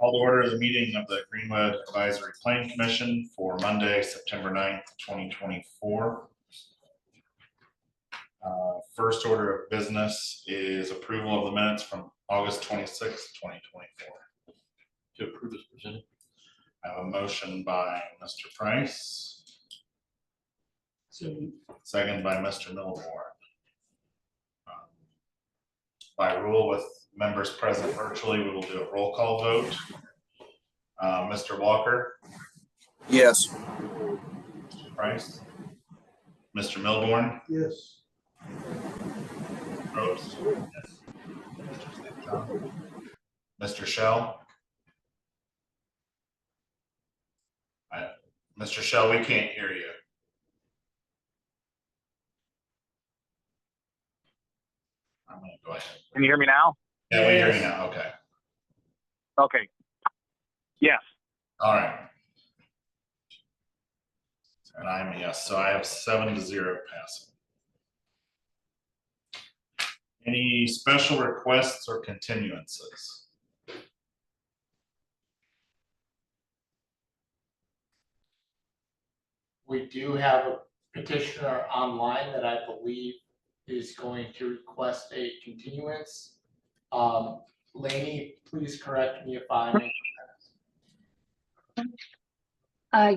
Call to order the meeting of the Greenwood Advisory Plan Commission for Monday, September 9th, 2024. First order of business is approval of the minutes from August 26th, 2024. To approve as presented. I have a motion by Mr. Price, second by Mr. Milborn. By rule, with members present virtually, we will do a roll call vote. Mr. Walker? Yes. Mr. Price? Mr. Milborn? Yes. Rose? Yes. Mr. St. John? Mr. Shell? Mr. Shell, we can't hear you. I'm gonna go ahead. Can you hear me now? Yeah, we hear you now. Okay. Okay. Yes. All right. And I'm a yes. So I have 7-0 passing. Any special requests or continuances? We do have a petitioner online that I believe is going to request a continuance. Lainey, please correct me if I'm.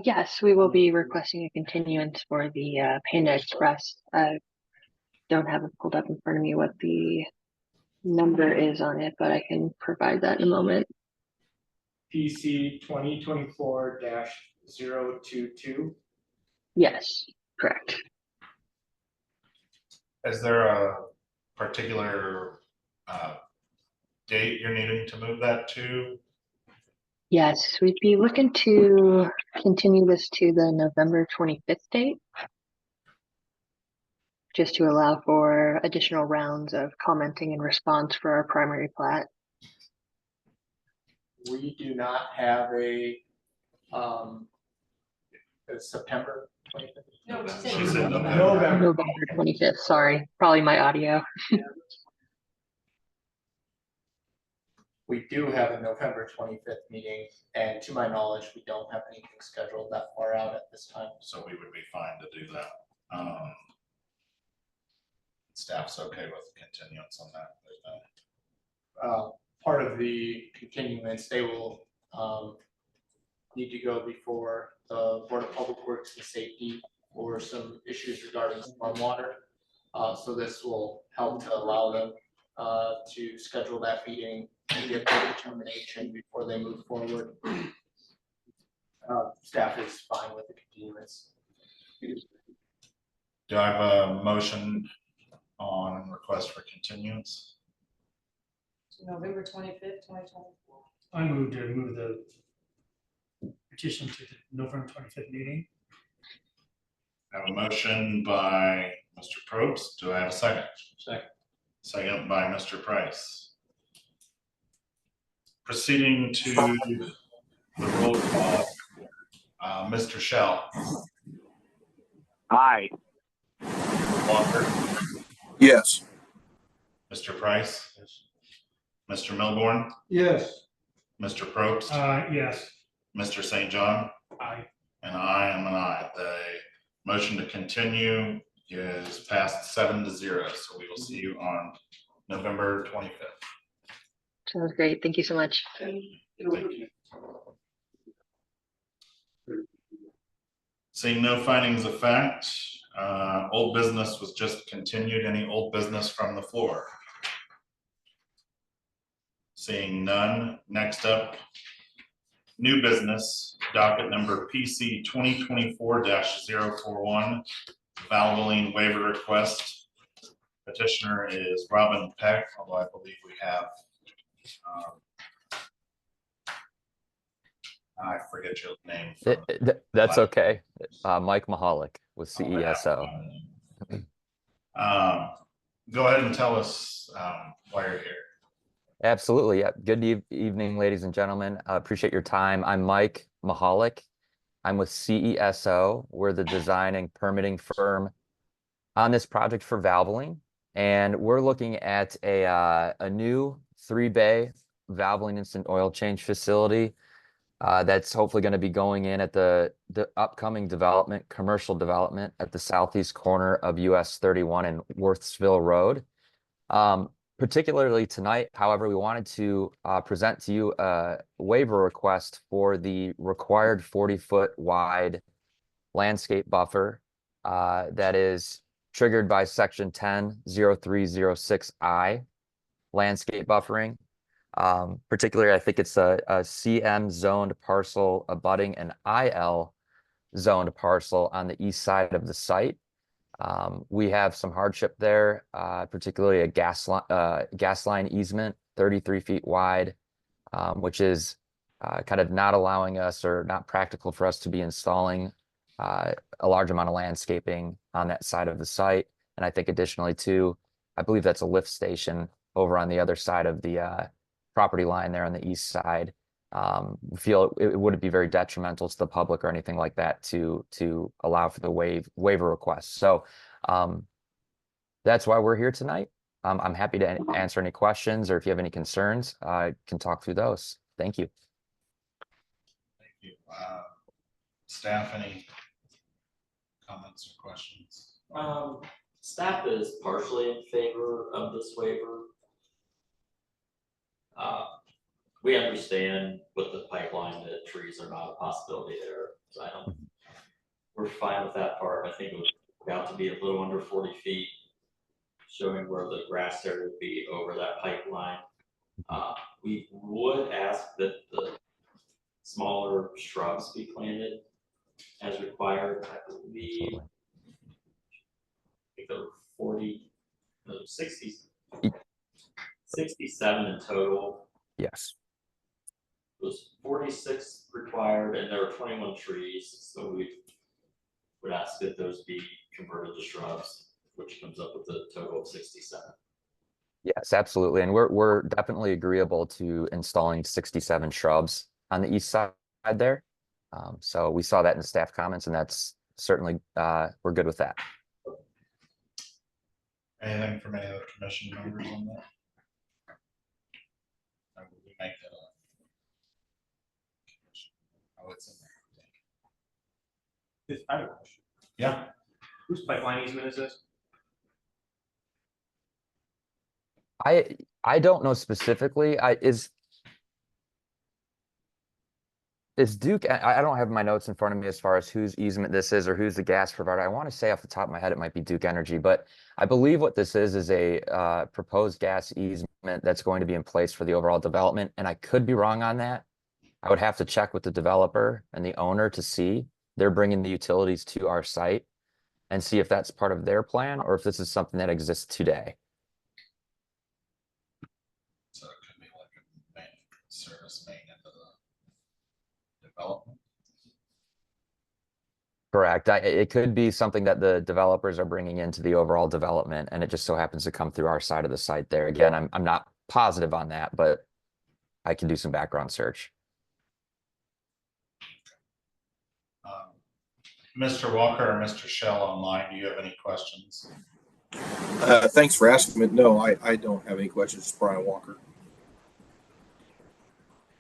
Yes, we will be requesting a continuance for the Panda Express. I don't have it pulled up in front of me what the number is on it, but I can provide that in a moment. PC 2024-022. Yes, correct. Is there a particular date you're needing to move that to? Yes, we'd be looking to continue this to the November 25th date, just to allow for additional rounds of commenting and response for our primary plat. We do not have a September 25th. No, She said November. November 25th, sorry, probably my audio. We do have a November 25th meeting, and to my knowledge, we don't have anything scheduled that far out at this time. So we would be fine to do that. Staff's okay with continuance on that. Part of the continuance, they will need to go before the Board of Public Works and Safety for some issues regarding stormwater. So this will help to allow them to schedule that meeting and get their determination before they move forward. Staff is fine with the continuance. Do I have a motion on request for continuance? November 25th, 2024. I move the petition to the November 25th meeting. I have a motion by Mr. Probst. Do I have a second? Second. Second by Mr. Price. Proceeding to the roll call. Mr. Shell. Aye. Walker. Yes. Mr. Price. Mr. Milborn. Yes. Mr. Probst. Yes. Mr. St. John. Aye. And I am an aye. The motion to continue is passed 7-0. So we will see you on November 25th. Sounds great. Thank you so much. Thank you. Seeing no findings of fact, old business was just continued. Any old business from the floor? Seeing none. Next up, new business, docket number PC 2024-041, Valvoline waiver request. Petitioner is Robin Peck, although I believe we have I forget your name. That's okay. Mike Mahalik with CESO. Go ahead and tell us why you're here. Absolutely. Yeah. Good evening, ladies and gentlemen. Appreciate your time. I'm Mike Mahalik. I'm with CESO. We're the design and permitting firm on this project for Valvoline. And we're looking at a new 3-bay Valvoline Instant Oil Change Facility. That's hopefully going to be going in at the upcoming development, commercial development at the southeast corner of US 31 and Worthsville Road. Particularly tonight, however, we wanted to present to you a waiver request for the required 40-foot wide landscape buffer that is triggered by section 10-0306I landscape buffering. Particularly, I think it's a CM zoned parcel abutting an IL zoned parcel on the east side of the site. We have some hardship there, particularly a gas line easement, 33 feet wide, which is kind of not allowing us or not practical for us to be installing a large amount of landscaping on that side of the site. And I think additionally too, I believe that's a lift station over on the other side of the property line there on the east side. We feel it wouldn't be very detrimental to the public or anything like that to allow for the waiver request. So that's why we're here tonight. I'm happy to answer any questions, or if you have any concerns, I can talk through those. Thank you. Thank you. Staff, any comments or questions? Staff is partially in favor of this waiver. We understand with the pipeline that trees are not a possibility there, so we're fine with that part. I think it was about to be a little under 40 feet, showing where the grass area would be over that pipeline. We would ask that the smaller shrubs be planted as required. I believe there were 67 in total. Yes. It was 46 required, and there were 21 trees, so we would ask that those be converted to shrubs, which comes up with a total of 67. Yes, absolutely. And we're definitely agreeable to installing 67 shrubs on the east side there. So we saw that in the staff comments, and that's certainly, we're good with that. Anything from any other commission members on that? Or will we make that up? Oh, it's in there. I have a question. Yeah. Whose pipeline easement is this? I don't know specifically. Is Duke, I don't have my notes in front of me as far as whose easement this is or who's the gas provider. I want to say off the top of my head, it might be Duke Energy, but I believe what this is a proposed gas easement that's going to be in place for the overall development. And I could be wrong on that. I would have to check with the developer and the owner to see they're bringing the utilities to our site and see if that's part of their plan or if this is something that exists today. So it could be like a main service main into the development. Correct. It could be something that the developers are bringing into the overall development, and it just so happens to come through our side of the site there. Again, I'm not positive on that, but I can do some background search. Mr. Walker or Mr. Shell online, do you have any questions? Thanks for asking, but no, I don't have any questions. It's Brian Walker.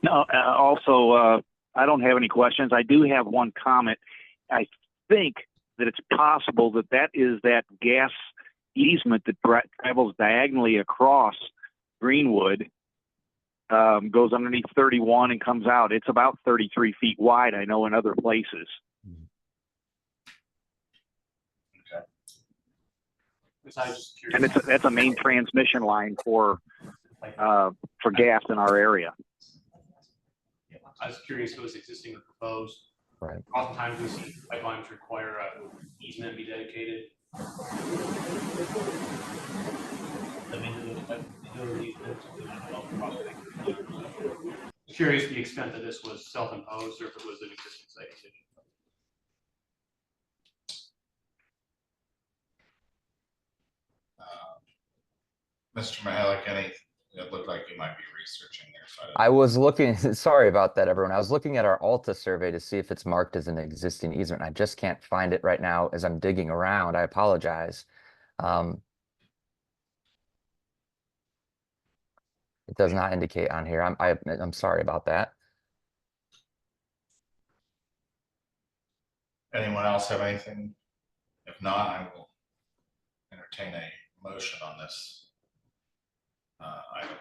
No, also, I don't have any questions. I do have one comment. I think that it's possible that that is that gas easement that travels diagonally across Greenwood, goes underneath 31 and comes out. It's about 33 feet wide, I know, in other places. And that's a main transmission line for gas in our area. I was curious if it was existing or proposed. Right. Oftentimes we see pipelines require an easement be dedicated. Curious the extent that this was self-imposed or if it was an existing site decision. Mr. Mahalik, it looked like you might be researching there. So I was looking, sorry about that, everyone. I was looking at our Alta survey to see if it's marked as an existing easement. I just can't find it right now as I'm digging around. I apologize. It does not indicate on here. I'm sorry about that. Anyone else have anything? If not, I will entertain a motion on this item.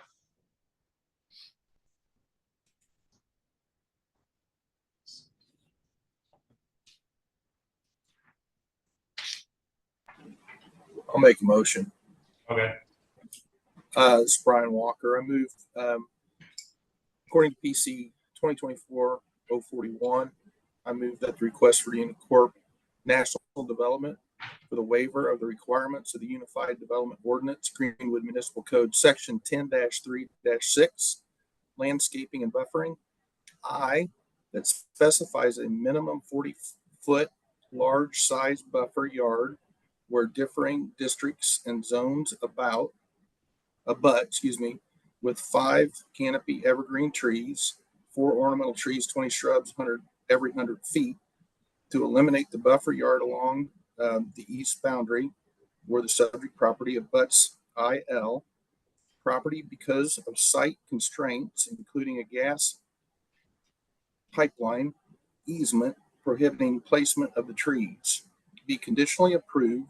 I'll make a motion. Okay. This is Brian Walker. I move, according to PC 2024-041, I move that the request for the Unicorp National Development for the waiver of the requirements of the Unified Development Ordinance, Greenwood Municipal Code, Section 10-3-6, landscaping and buffering, that specifies a minimum 40-foot large size buffer yard where differing districts and zones abut, with 5 canopy evergreen trees, 4 ornamental trees, 20 shrubs, every 100 feet, to eliminate the buffer yard along the east boundary where the subject property abuts IL property because of site constraints, including a gas pipeline easement prohibiting placement of the trees, be conditionally approved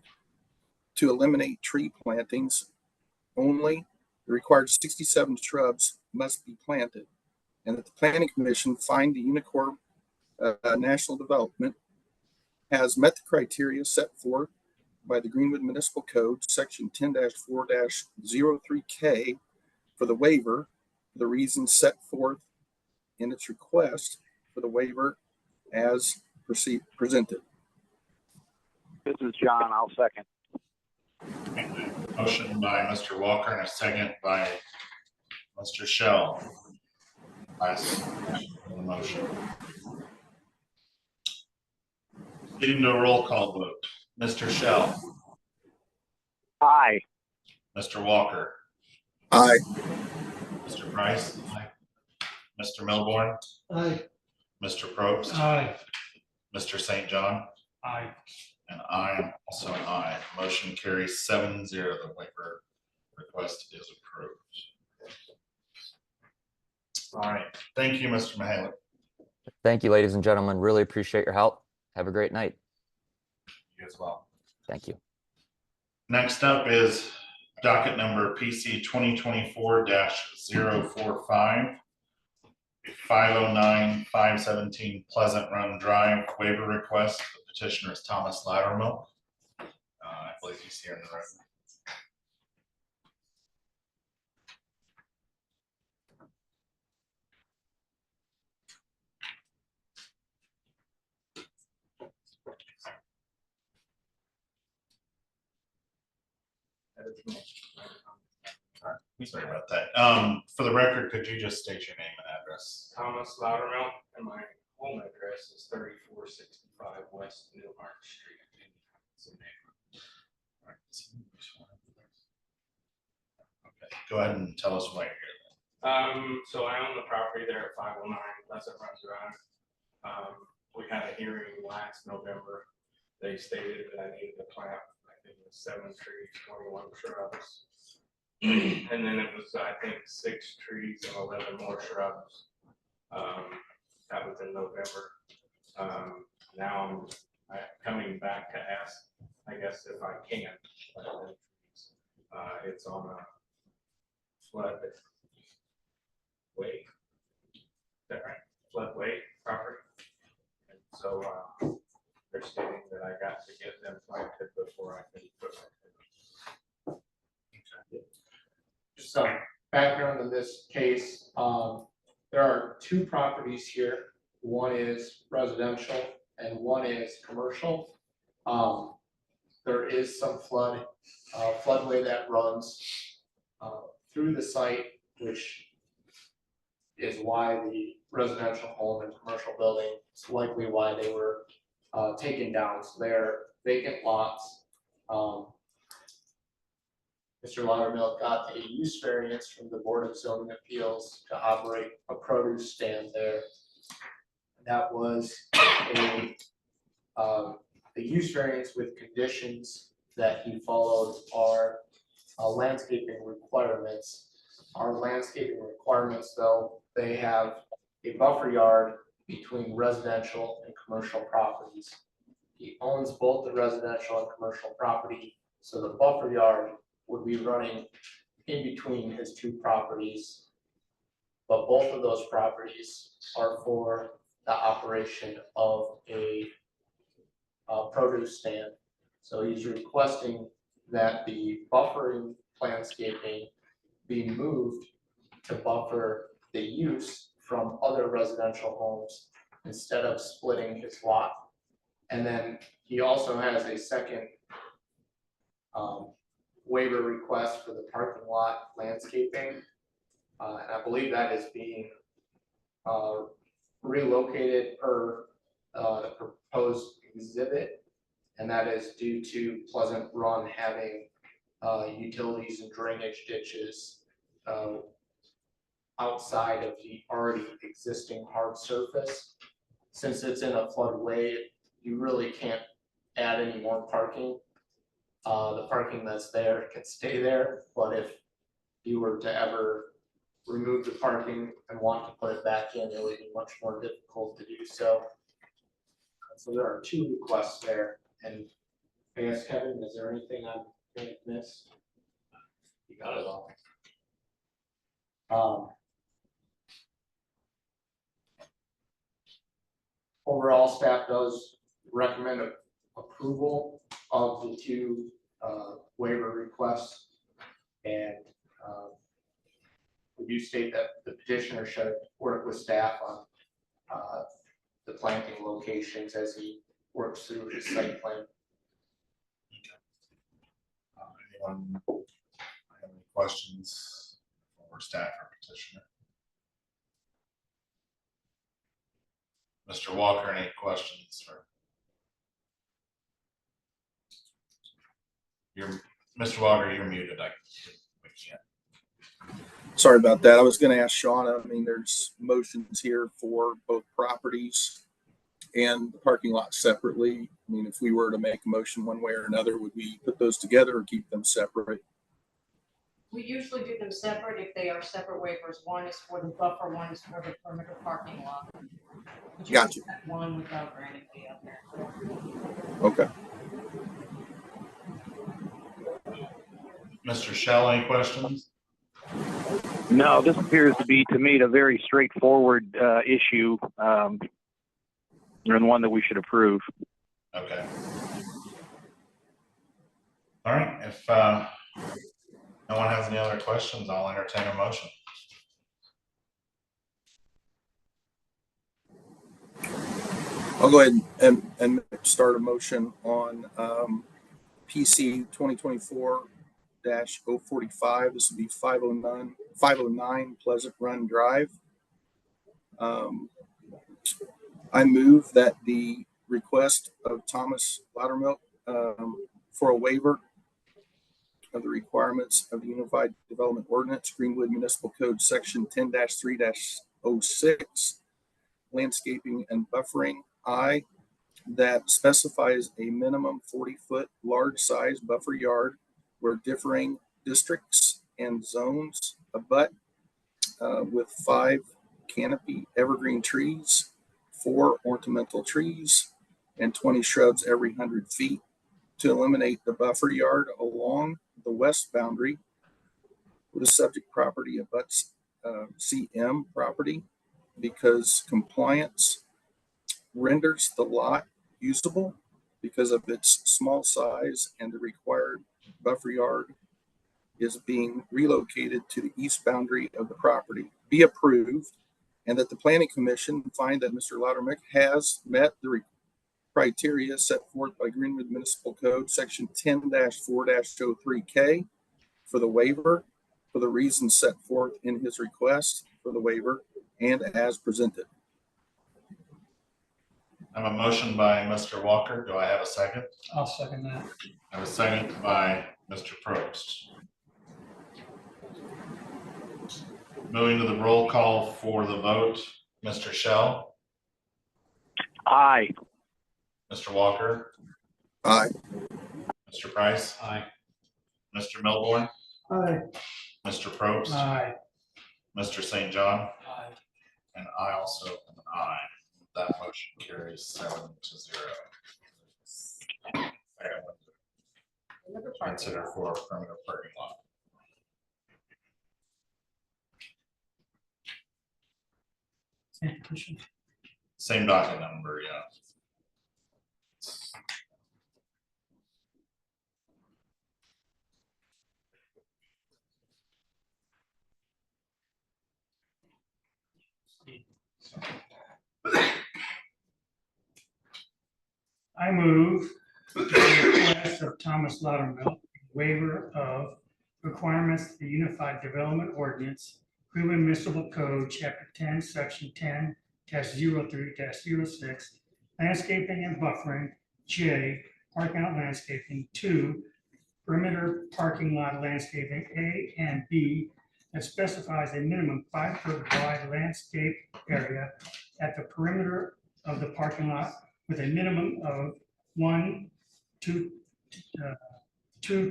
to eliminate tree plantings only. The required 67 shrubs must be planted, and that the Planning Commission find the Unicorp National Development has met the criteria set forth by the Greenwood Municipal Code, Section 10-4-03K, for the waiver for the reasons set forth in its request for the waiver as presented. This is John. I'll second. Motion by Mr. Walker and a second by Mr. Shell. Last motion. Leading to a roll call vote. Mr. Shell. Aye. Mr. Walker. Aye. Mr. Price. Aye. Mr. Milborn. Aye. Mr. Probst. Aye. Mr. St. John. Aye. And I am also an aye. Motion carries 7-0. The waiver request is approved. All right. Thank you, Mr. Mahalik. Thank you, ladies and gentlemen. Really appreciate your help. Have a great night. You as well. Thank you. Next up is docket number PC 2024-045. 509-517 Pleasant Run Drive waiver request. The petitioner is Thomas Loudermilk. I believe he's here in the room. Sorry about that. For the record, could you just state your name and address? Thomas Loudermilk, and my home address is 3465 West Newmark Street. All right. Okay, go ahead and tell us why you're here. So I own the property there at 509 Pleasant Run Drive. We had a hearing last November. They stated that I needed to plant, I think it was 7 trees, 21 shrubs. And then it was, I think, 6 trees and 11 more shrubs. That was in November. Now I'm coming back to ask, I guess, if I can. It's on a floodway. Is that right? Floodway property. And so they're stating that I got to get them planted before I can put my. Just some background on this case. There are 2 properties here. One is residential and one is commercial. There is some floodway that runs through the site, which is why the residential home and commercial building is likely why they were taken down. So they're vacant lots. Mr. Loudermilk got a use variance from the Board of Zoning Appeals to operate a produce stand there. That was a use variance with conditions that he followed are landscaping requirements. our landscaping requirements, though, they have a buffer yard between residential and commercial properties. He owns both the residential and commercial property, so the buffer yard would be running in between his two properties. But both of those properties are for the operation of a produce stand. So he's requesting that the buffering landscaping be moved to buffer the use from other residential homes instead of splitting his lot. And then he also has a second waiver request for the parking lot landscaping. And I believe that is being relocated per the proposed exhibit. And that is due to Pleasant Run having utilities and drainage ditches outside of the already existing hard surface. Since it's in a floodway, you really can't add any more parking. The parking that's there can stay there, but if you were to ever remove the parking and want to put it back in, it would be much more difficult to do so. So there are two requests there, and I guess, Kevin, is there anything I'm going to miss? You got it all. Overall, staff does recommend approval of the two waiver requests, and we do state that the petitioner should work with staff on the planting locations as he works through his site plan. Anyone have any questions for staff or petitioner? Mr. Walker, any questions for? Mr. Walker, you're muted. We can't. Sorry about that. I was going to ask Shauna. I mean, there's motions here for both properties and the parking lot separately. I mean, if we were to make a motion one way or another, would we put those together or keep them separate? We usually do them separate if they are separate waivers. One is for the buffer, one is for the perimeter parking lot. Gotcha. One without granting the other. Okay. Mr. Shell, any questions? No, this appears to be, to me, a very straightforward issue, and one that we should approve. Okay. All right, if no one has any other questions, I'll entertain a motion. I'll go ahead and start a motion on PC 2024-045. This would be 509 Pleasant Run Drive. I move that the request of Thomas Loudermilk for a waiver of the requirements of the Unified Development Ordinance, Greenwood Municipal Code Section 10-3-06, landscaping and buffering, that specifies a minimum 40-foot large size buffer yard where differing districts and zones abut with 5 canopy evergreen trees, 4 ornamental trees, and 20 shrubs every 100 feet to eliminate the buffer yard along the west boundary where the subject property abuts CM property, because compliance renders the lot usable because of its small size, and the required buffer yard is being relocated to the east boundary of the property. Be approved, and that the Planning Commission find that Mr. Loudermilk has met the criteria set forth by Greenwood Municipal Code Section 10-4-03K for the waiver for the reasons set forth in his request for the waiver and as presented. I have a motion by Mr. Walker. Do I have a second? I'll second that. I have a second by Mr. Probst. Moving to the roll call for the vote, Mr. Shell, Aye. Mr. Walker, Aye. Mr. Price, Aye. Mr. Milborn, Aye. Mr. Probst, Aye. Mr. St. John, Aye. and I also am an aye. That motion carries 7-0. Another parking Consider lot. for perimeter parking lot. Same petition. Same docket number, yeah. I move the request of Thomas Loudermilk, waiver of requirements of the Unified Development Ordinance, Greenwood Municipal Code, Chapter 10, Section 10-03-06, landscaping and buffering, J, parking lot landscaping, 2, perimeter parking lot landscaping, A and B, that specifies a minimum 5-foot wide landscape area at the perimeter of the parking lot with a minimum of 2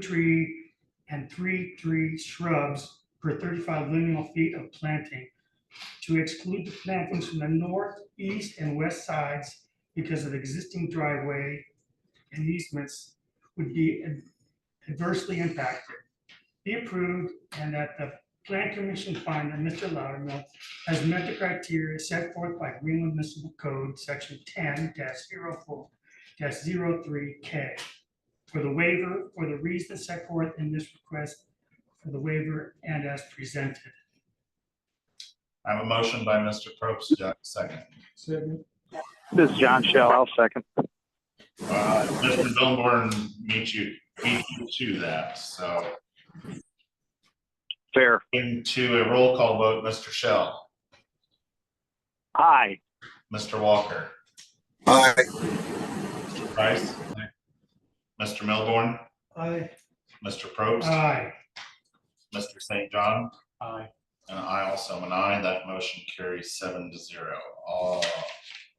tree and 3 tree shrubs per 35 lineal feet of planting, to exclude the plantings from the north, east, and west sides because of existing driveway and easements would be adversely impacted. Be approved, and that the Plan Commission find that Mr. Loudermilk has met the criteria set forth by Greenwood Municipal Code, Section 10-04-03K, for the waiver, for the reasons set forth in this request for the waiver and as presented. I have a motion by Mr. Probst, do I have a second? This is John Shell. I'll second. Mr. Milborn beat you to that, so Fair. into a roll call vote, Mr. Shell, Aye. Mr. Walker, Aye. Mr. Price, Mr. Milborn, Aye. Mr. Probst, Aye. Mr. St. John, Aye. and I also am an aye. That motion carries 7-0.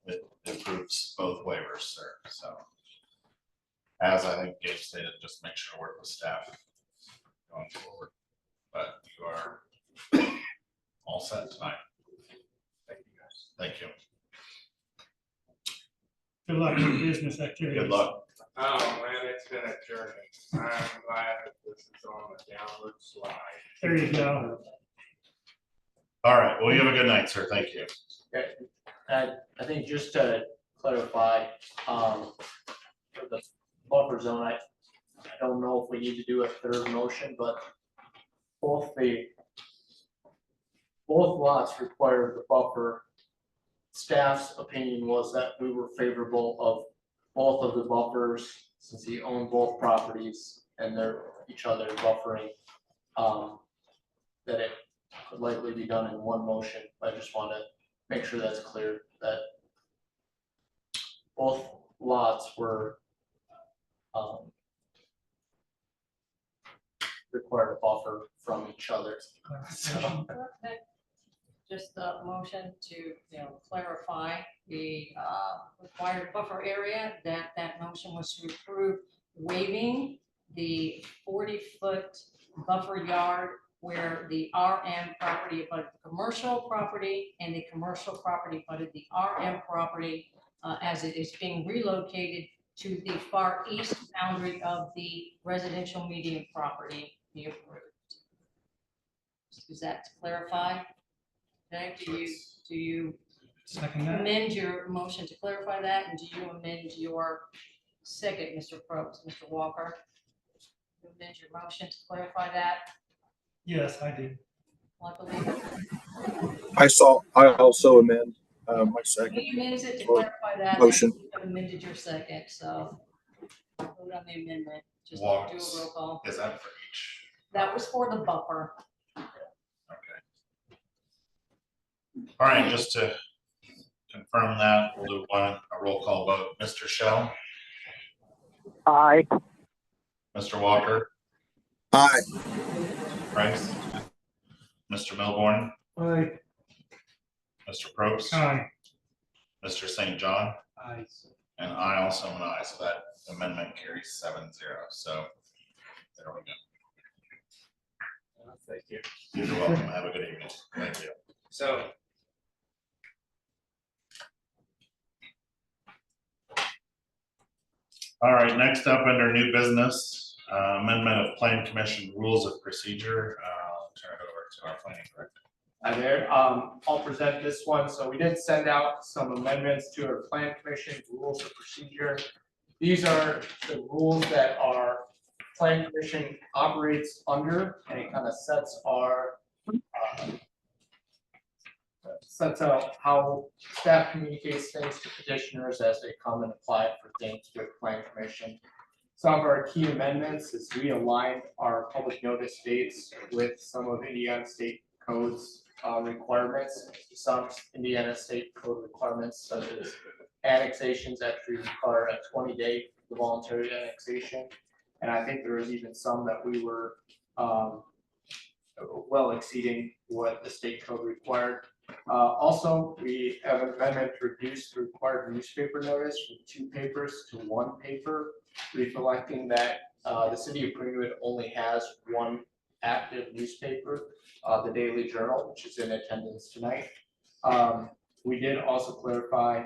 It approves both waivers, sir, so. As I think Gabe stated, just make sure to work with staff going forward. But you are all set tonight. Thank you, guys. Thank you. Good luck with business activities. Good luck. Oh, man, it's been a journey. I'm glad that this is on a downward slide. There you go. All right, well, you have a good night, sir. Thank you. Okay, I think just to clarify, for the buffer zone, I don't know if we need to do a third motion, but both lots require the buffer. Staff's opinion was that we were favorable of both of the buffers, since he owned both properties and they're each other buffering. That it could likely be done in one motion. I just want to make sure that's clear, that both lots were required a buffer from each other. So, Okay. Just a motion to, clarify the required buffer area, that motion was to approve waiving the 40-foot buffer yard where the RM property abutted the commercial property and the commercial property abutted the RM property as it is being relocated to the far east boundary of the residential medium property be approved. Is that to clarify? Okay, do you Second that. amend your motion to clarify that, and do you amend your second, Mr. Probst, Mr. Walker? You amend your motion to clarify that? Yes, I did. Well, I believe I also amend my second. you amended it to clarify that. Motion. You have amended your second, so vote on the amendment, just do a Walks. roll call. Is that for each? That was for the buffer. Okay. All right, just to confirm that, we'll do a roll call vote. Mr. Shell, Aye. Mr. Walker, Aye. Price, Mr. Milborn, Aye. Mr. Probst, Aye. Mr. St. John, Aye. and I also am an aye, so that amendment carries 7-0. So there we go. Thank you. You're welcome. Have a good evening. Thank you. So All right, next up under new business, amendment of plan commission rules of procedure. I'll turn it over to our planning director. Hi there, I'll present this one. So we did send out some amendments to our plan commission rules of procedure. These are the rules that our plan commission operates under, and it kind of sets out how staff communicates things to petitioners as they come and apply for things with plan commission. Some of our key amendments is we aligned our public notice dates with some of Indiana state codes requirements. Some Indiana state code requirements such as annexations actually require a 20-day voluntary annexation. And I think there was even some that we were well exceeding what the state code required. Also, we have an amendment to reduce the required newspaper notice from 2 papers to 1 paper, reflecting that the city of Greenwood only has 1 active newspaper, the Daily Journal, which is in attendance tonight. We did also clarify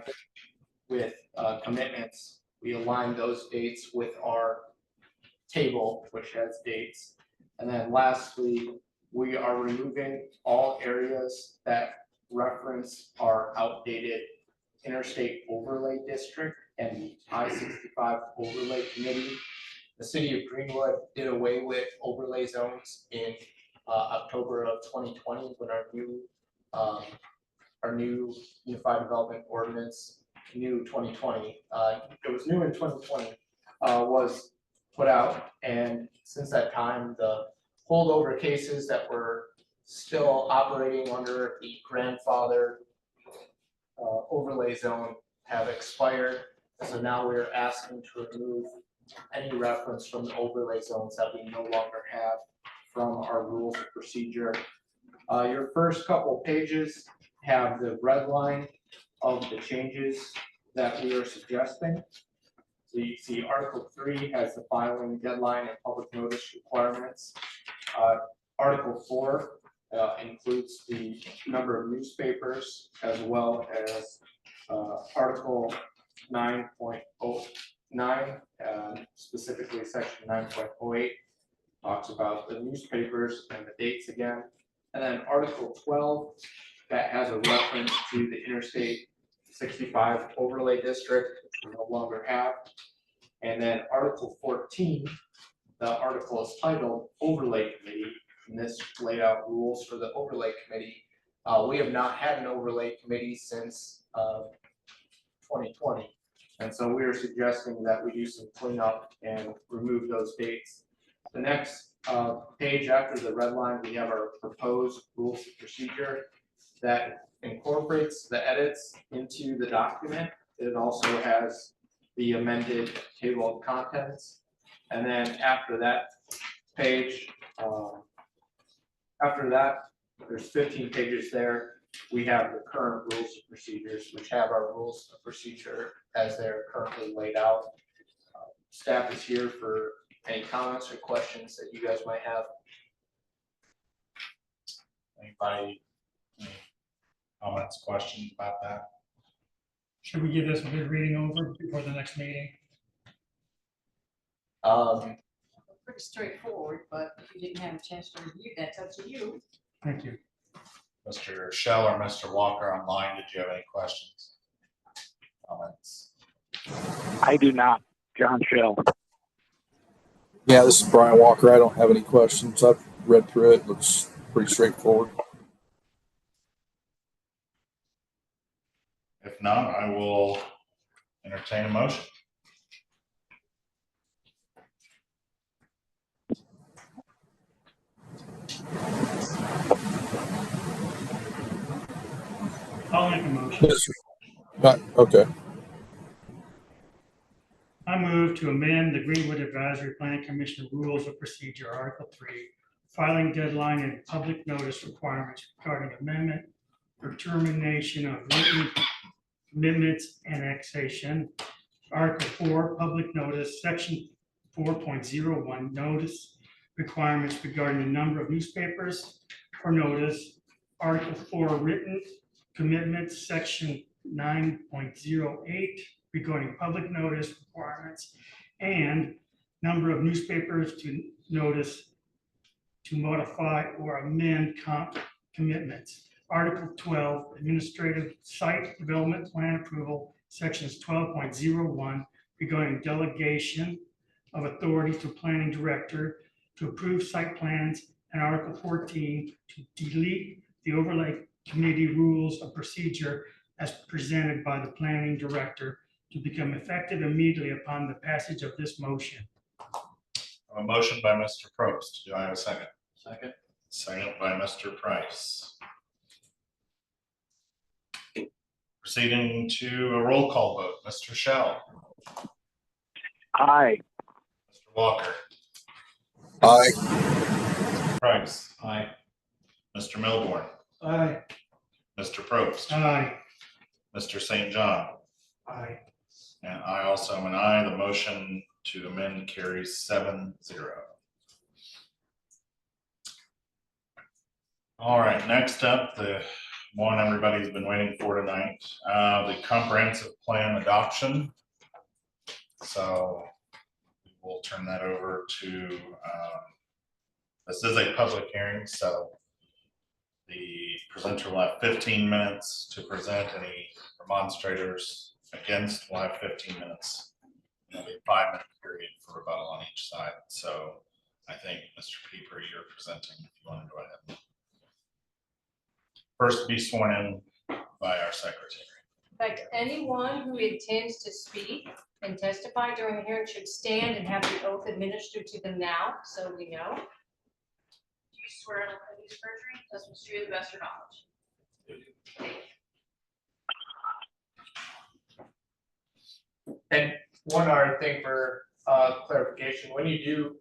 with commitments, we aligned those dates with our table, which has dates. And then lastly, we are removing all areas that reference our outdated interstate overlay district and the I-65 overlay committee. The city of Greenwood did away with overlay zones in October of 2020 when our new unified development ordinance, new 2020, it was new in 2020, was put out. And since that time, the holdover cases that were still operating under the grandfather overlay zone have expired. So now we're asking to remove any reference from the overlay zones that we no longer have from our rules of procedure. Your first couple pages have the red line of the changes that we are suggesting. So you see Article 3 has the filing deadline and public notice requirements. Article 4 includes the number of newspapers, as well as Article 9.09, specifically Section 9.08, talks about the newspapers and the dates again. And then Article 12, that has a reference to the Interstate 65 overlay district, which we no longer have. And then Article 14, the article is titled Overlay Committee, and this laid out rules for the overlay committee. We have not had an overlay committee since 2020. And so we are suggesting that we do some cleanup and remove those dates. The next page after the red line, we have our proposed rules of procedure that incorporates the edits into the document. It also has the amended table of contents. And then after that page, after that, there's 15 pages there. We have the current rules of procedures, which have our rules of procedure as they're currently laid out. Staff is here for any comments or questions that you guys might have. Anybody, any comments, questions about that? Should we give this a good reading over before the next meeting? Pretty straightforward, but if you didn't have a chance to review, that's up to you. Thank you. Mr. Shell or Mr. Walker online, did you have any questions? Comments? I do not. John Shell. Yeah, this is Brian Walker. I don't have any questions. I've read through it. Looks pretty straightforward. If not, I will entertain a motion. I'll make a motion. Okay. I move to amend the Greenwood Advisory Plan Commission Rules of Procedure, Article 3, filing deadline and public notice requirements regarding amendment or termination of written commitments annexation. Article 4, public notice, Section 4.01, notice requirements regarding the number of newspapers for notice, Article 4 written commitments, Section 9.08 regarding public notice requirements, and number of newspapers to notice to modify or amend commitments. Article 12, administrative site development plan approval, sections 12.01 regarding delegation of authority to planning director to approve site plans, and Article 14 to delete the overlay committee rules of procedure as presented by the planning director to become effective immediately upon the passage of this motion. A motion by Mr. Probst. Do I have a second? Second. Second by Mr. Price. Proceeding to a roll call vote. Mr. Shell, Aye. Mr. Walker, Aye. Price, Aye. Mr. Milborn, Aye. Mr. Probst, Aye. Mr. St. John, Aye. and I also am an aye. The motion to amend carries 7-0. All right, next up, the one everybody's been waiting for tonight, the comprehensive plan adoption. So we'll turn that over to, this is a public hearing, so the presenter will have 15 minutes to present. Any demonstrators against will have 15 minutes. There'll be a 5-minute period for rebuttal on each side. So I think, Mr. Pieper, you're presenting if you want to go ahead. First, be sworn in by our secretary. In fact, anyone who intends to speak and testify during the hearing should stand and have the oath administered to them now, so we know. Do you swear to use perjury, testimony to the best of your knowledge? And one other thing for clarification, when you do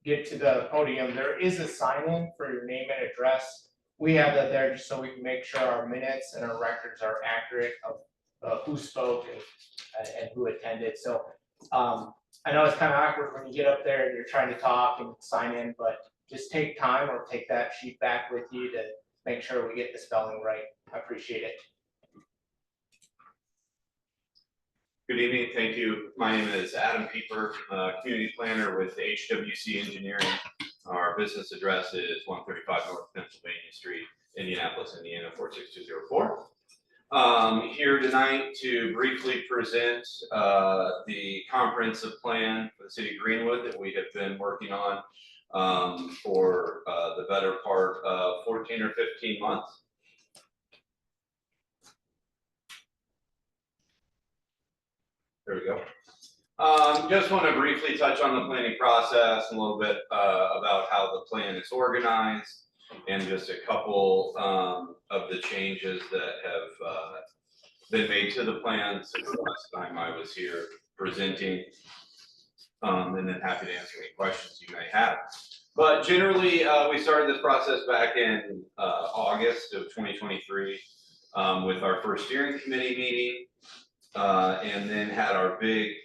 get to the podium, there is a sign in for your name and address. We have that there just so we can make sure our minutes and our records are accurate of who spoke and who attended. So I know it's kind of awkward when you get up there and you're trying to talk and sign in, but just take time or take that sheet back with you to make sure we get the spelling right. I appreciate it. Good evening, thank you. My name is Adam Pieper, community planner with HWC Engineering. Our business address is 135 North Pennsylvania Street, Indianapolis, Indiana 46204. Here tonight to briefly present the comprehensive plan for the city of Greenwood that we have been working on for the better part of 14 or 15 months. There we go. Just want to briefly touch on the planning process, a little bit about how the plan is organized, and just a couple of the changes that have been made to the plan since the last time I was here presenting, and then happy to answer any questions you may have. But generally, we started this process back in August of 2023 with our first steering committee meeting, and then had our big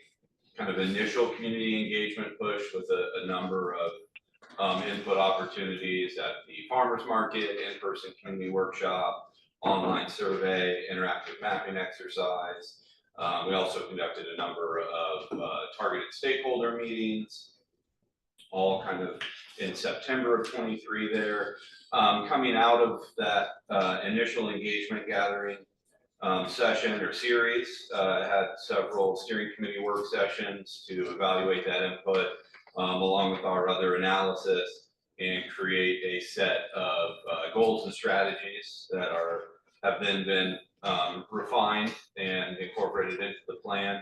kind of initial community engagement push with a number of input opportunities at the farmers market, in-person community workshop, online survey, interactive mapping exercise. We also conducted a number of targeted stakeholder meetings, all kind of in September of 23 there. Coming out of that initial engagement gathering session or series, had several steering committee work sessions to evaluate that input along with our other analysis and create a set of goals and strategies that have then been refined and incorporated into the plan.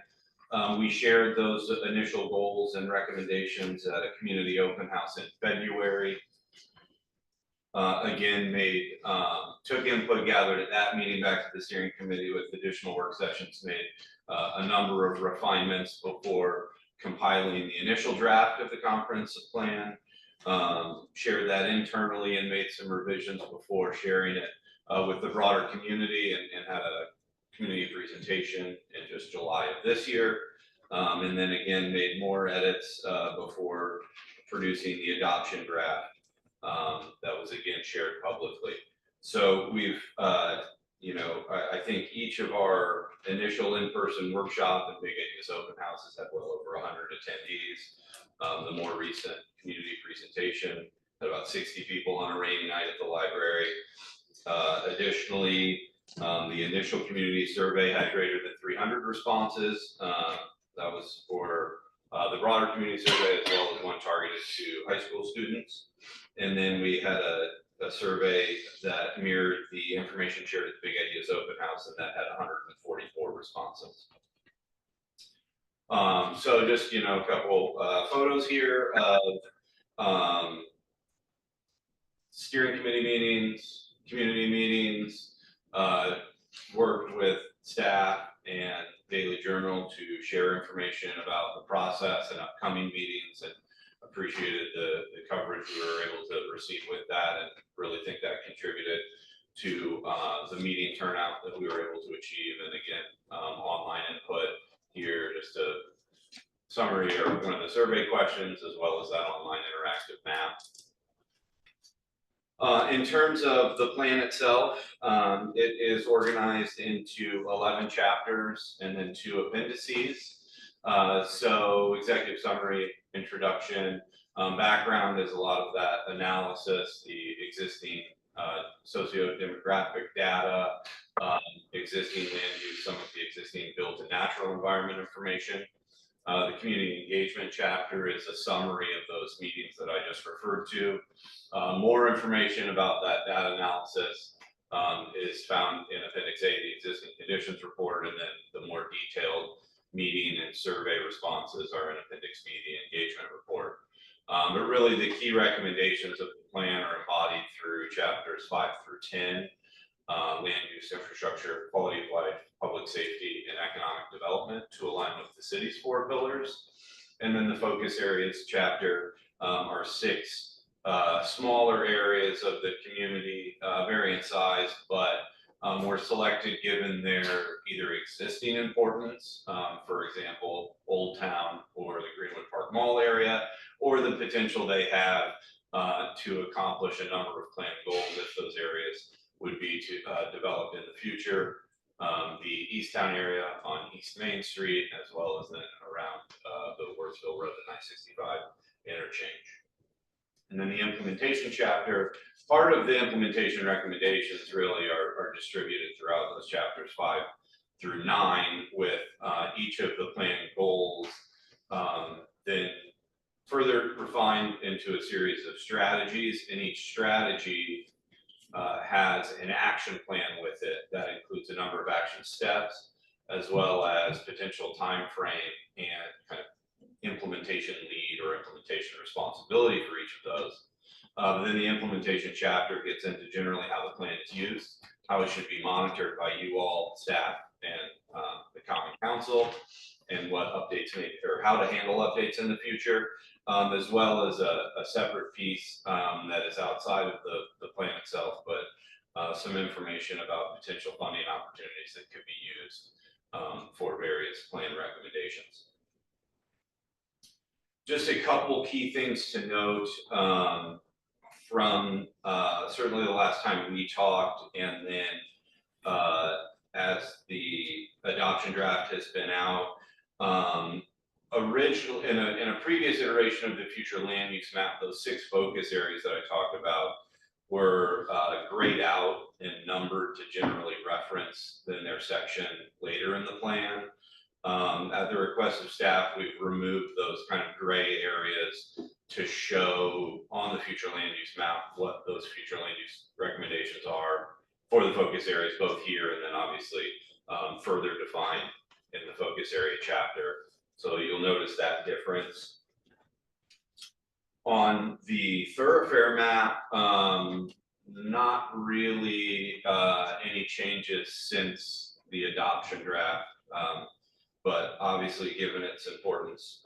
We shared those initial goals and recommendations at a community open house in February. Again, took input gathered at that meeting back to the steering committee with additional work sessions, made a number of refinements before compiling the initial draft of the comprehensive plan, shared that internally and made some revisions before sharing it with the broader community, and had a community presentation in just July of this year. And then again, made more edits before producing the adoption draft that was again shared publicly. So we've, I think each of our initial in-person workshop and Big Ideas Open Houses had well over 100 attendees. The more recent community presentation had about 60 people on a rainy night at the library. Additionally, the initial community survey had greater than 300 responses. That was for the broader community survey, as well as one targeted to high school students. And then we had a survey that mirrored the information shared at the Big Ideas Open House, and that had 144 responses. So just, a couple photos here of steering committee meetings, community meetings, worked with staff and Daily Journal to share information about the process and upcoming meetings, and appreciated the coverage we were able to receive with that, and really think that contributed to the meeting turnout that we were able to achieve. And again, online input here, just a summary or one of the survey questions, as well as that online interactive map. In terms of the plan itself, it is organized into 11 chapters and then 2 appendices. So executive summary, introduction, background is a lot of that analysis, the existing socio-demographic data, existing land use, some of the existing built and natural environment information. The community engagement chapter is a summary of those meetings that I just referred to. More information about that data analysis is found in Appendix A, the existing conditions report, and then the more detailed meeting and survey responses are in Appendix B, the engagement report. But really the key recommendations of the plan are embodied through chapters 5 through 10, land use, infrastructure, quality of life, public safety, and economic development to align with the city's 4 pillars. And then the focus areas chapter are 6 smaller areas of the community, varying size, but were selected given their either existing importance, for example, Old Town or the Greenwood Park Mall area, or the potential they have to accomplish a number of planned goals if those areas would be to developed in the future. The East Town area on East Main Street, as well as then around the Wordsville Road and I-65 interchange. And then the implementation chapter, part of the implementation recommendations really are distributed throughout those chapters 5 through 9, with each of the planned goals then further refined into a series of strategies, and each strategy has an action plan with it that includes a number of action steps, as well as potential time frame and kind of implementation lead or implementation responsibility for each of those. Then the implementation chapter gets into generally how the plan is used, how it should be monitored by you all, staff, and the common council, and what updates may, or how to handle updates in the future, as well as a separate piece that is outside of the plan itself, but some information about potential funding opportunities that could be used for various plan recommendations. Just a couple key things to note from certainly the last time we talked, and then as the adoption draft has been out. Original in a previous iteration of the future land use map, those 6 focus areas that I talked about were grayed out and numbered to generally reference in their section later in the plan. At the request of staff, we've removed those kind of gray areas to show on the future land use map what those future land use recommendations are for the focus areas, both here and then obviously further defined in the focus area chapter. So you'll notice that difference. On the thoroughfare map, not really any changes since the adoption draft, but obviously given its importance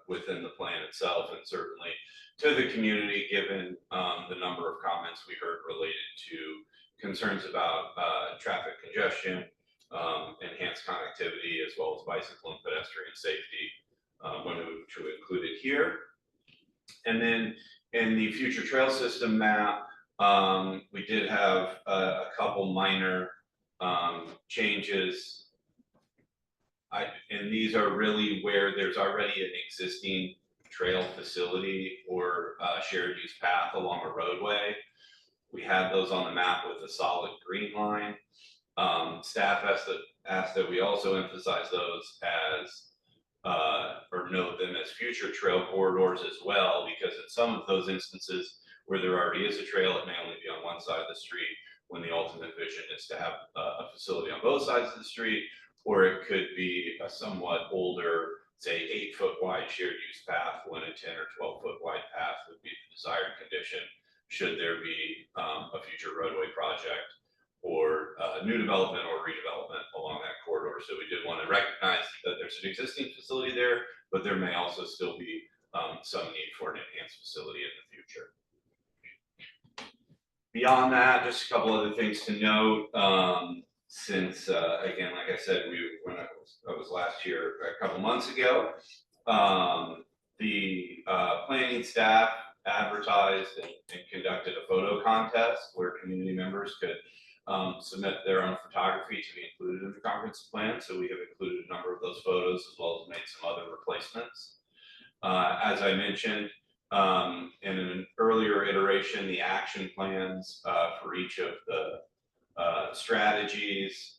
within the plan itself, and certainly to the community, given the number of comments we heard related to concerns about traffic congestion, enhanced connectivity, as well as bicycle and pedestrian safety, when we to include it here. And then in the future trail system map, we did have a couple minor changes. And these are really where there's already an existing trail facility or shared use path along a roadway. We had those on the map with a solid green line. Staff asked that we also emphasize those as or note them as future trail corridors as well, because in some of those instances where there already is a trail, it may only be on one side of the street, when the ultimate vision is to have a facility on both sides of the street, or it could be a somewhat older, say 8-foot wide shared use path, when a 10 or 12-foot wide path would be the desired condition, should there be a future roadway project or new development or redevelopment along that corridor. So we did want to recognize that there's an existing facility there, but there may also still be some need for an enhanced facility in the future. Beyond that, just a couple other things to note. Since again, like I said, when I was last year, a couple months ago, the planning staff advertised and conducted a photo contest where community members could submit their own photography to be included in the conference plan. So we have included a number of those photos as well as made some other replacements. As I mentioned, in an earlier iteration, the action plans for each of the strategies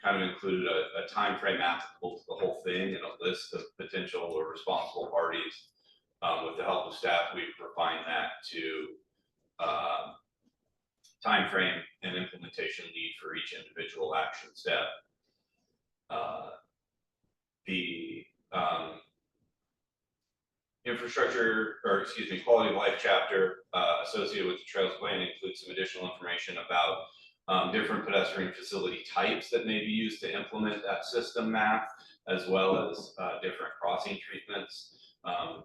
kind of included a time frame applicable to the whole thing and a list of potential or responsible parties. With the help of staff, we've refined that to time frame and implementation lead for each individual action step. The infrastructure, or excuse me, quality of life chapter associated with the trails plan includes some additional information about different pedestrian facility types that may be used to implement that system map, as well as different crossing treatments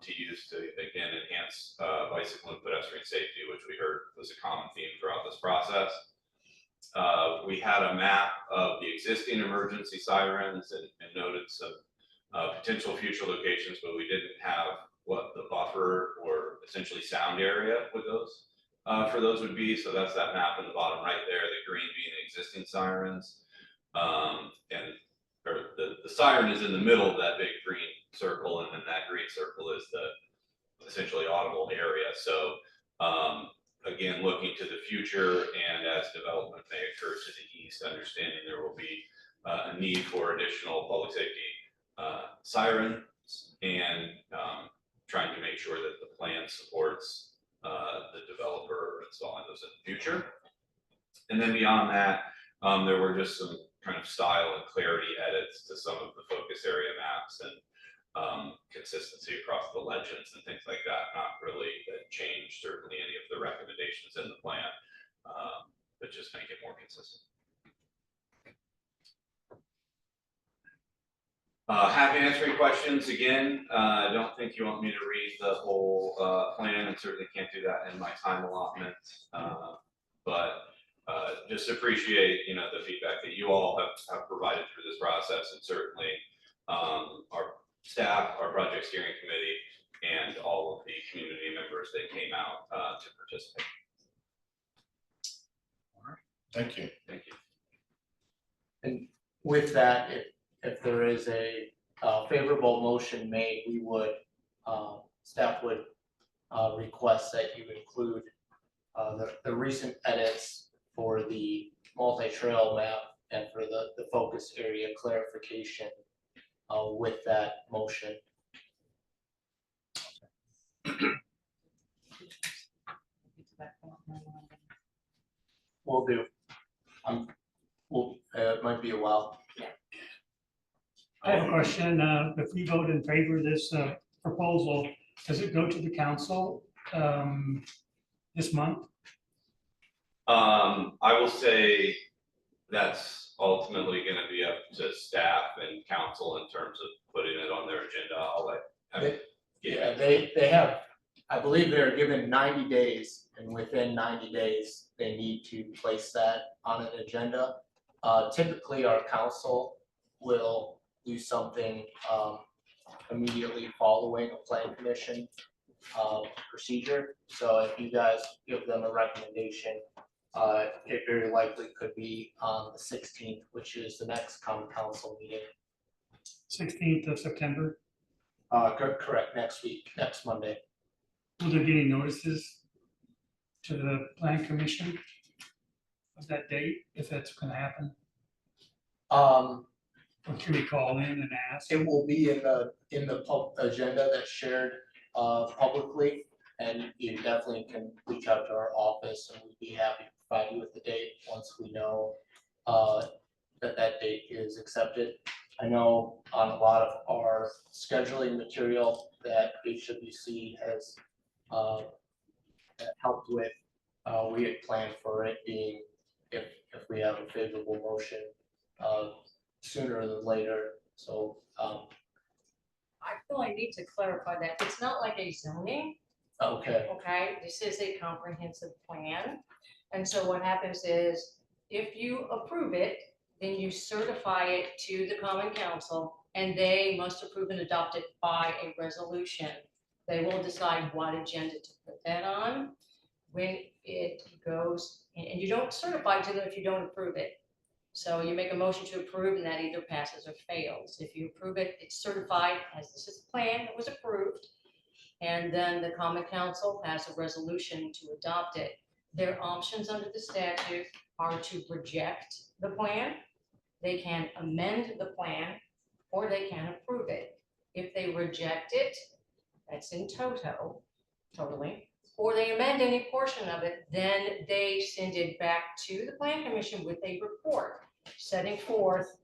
to use to, again, enhance bicycle and pedestrian safety, which we heard was a common theme throughout this process. We had a map of the existing emergency sirens and noted some potential future locations, but we didn't have what the buffer or essentially sound area with those for those would be. So that's that map in the bottom right there, the green being the existing sirens. And the siren is in the middle of that big green circle, and then that green circle is the essentially audible area. So again, looking to the future and as development may occur to the east, understanding there will be a need for additional public safety sirens, and trying to make sure that the plan supports the developer installing those in the future. And then beyond that, there were just some kind of style and clarity edits to some of the focus area maps and consistency across the legends and things like that. Not really change certainly any of the recommendations in the plan, but just make it more consistent. Happy to answer any questions. Again, I don't think you want me to read the whole plan, and certainly can't do that in my time allotment. But just appreciate, the feedback that you all have provided through this process, and certainly our staff, our project steering committee, and all of the community members that came out to participate. All right. Thank you. Thank you. And with that, if there is a favorable motion made, we would, staff would request that you include the recent edits for the multi-trail map and for the focus area clarification with that motion. Will do. It might be a while. I have a question. If we vote in favor of this proposal, does it go to the council this month? I will say that's ultimately going to be up to staff and council in terms of putting it on their agenda. I'll let Yeah, they have, I believe they're given 90 days, and within 90 days, they need to place that on an agenda. Typically, our council will do something immediately following a plan commission procedure. So if you guys give them a recommendation, it very likely could be on the 16th, which is the next common council meeting. 16th of September. Correct, next week, next Monday. Will there be any notices to the plan commission of that date, if that's gonna happen? Or can we call in and ask? It will be in the agenda that's shared publicly, and you definitely can reach out to our office, and we'd be happy to provide you with the date once we know that date is accepted. I know on a lot of our scheduling material that HWC has helped with, we had planned for it being, if we have a favorable motion, sooner than later, so, I feel I need to clarify that. It's not like a zoning, okay, okay? This is a comprehensive plan. And so what happens is, if you approve it, then you certify it to the common council, and they must approve and adopt it by a resolution. They will decide what agenda to put that on. When it goes, and you don't certify to them if you don't approve it. So you make a motion to approve, and that either passes or fails. If you approve it, it's certified as this is the plan, it was approved. And then the common council has a resolution to adopt it. Their options under the statute are to reject the plan, they can amend the plan, or they can approve it. If they reject it, that's in totally, or they amend any portion of it, then they send it back to the plan commission with a report setting forth,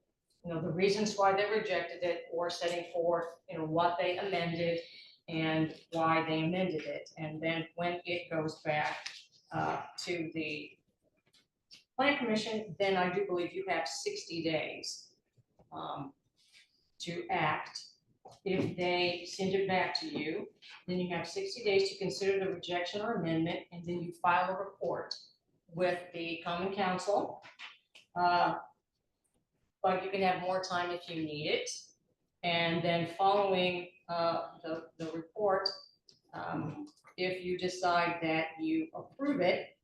the reasons why they rejected it, or setting forth, what they amended and why they amended it. And then when it goes back to the plan commission, then I do believe you have 60 days to act. If they send it back to you, then you have 60 days to consider the rejection or amendment, and then you file a report with the common council. But you can have more time if you need it. And then following the report, if you decide that you approve it,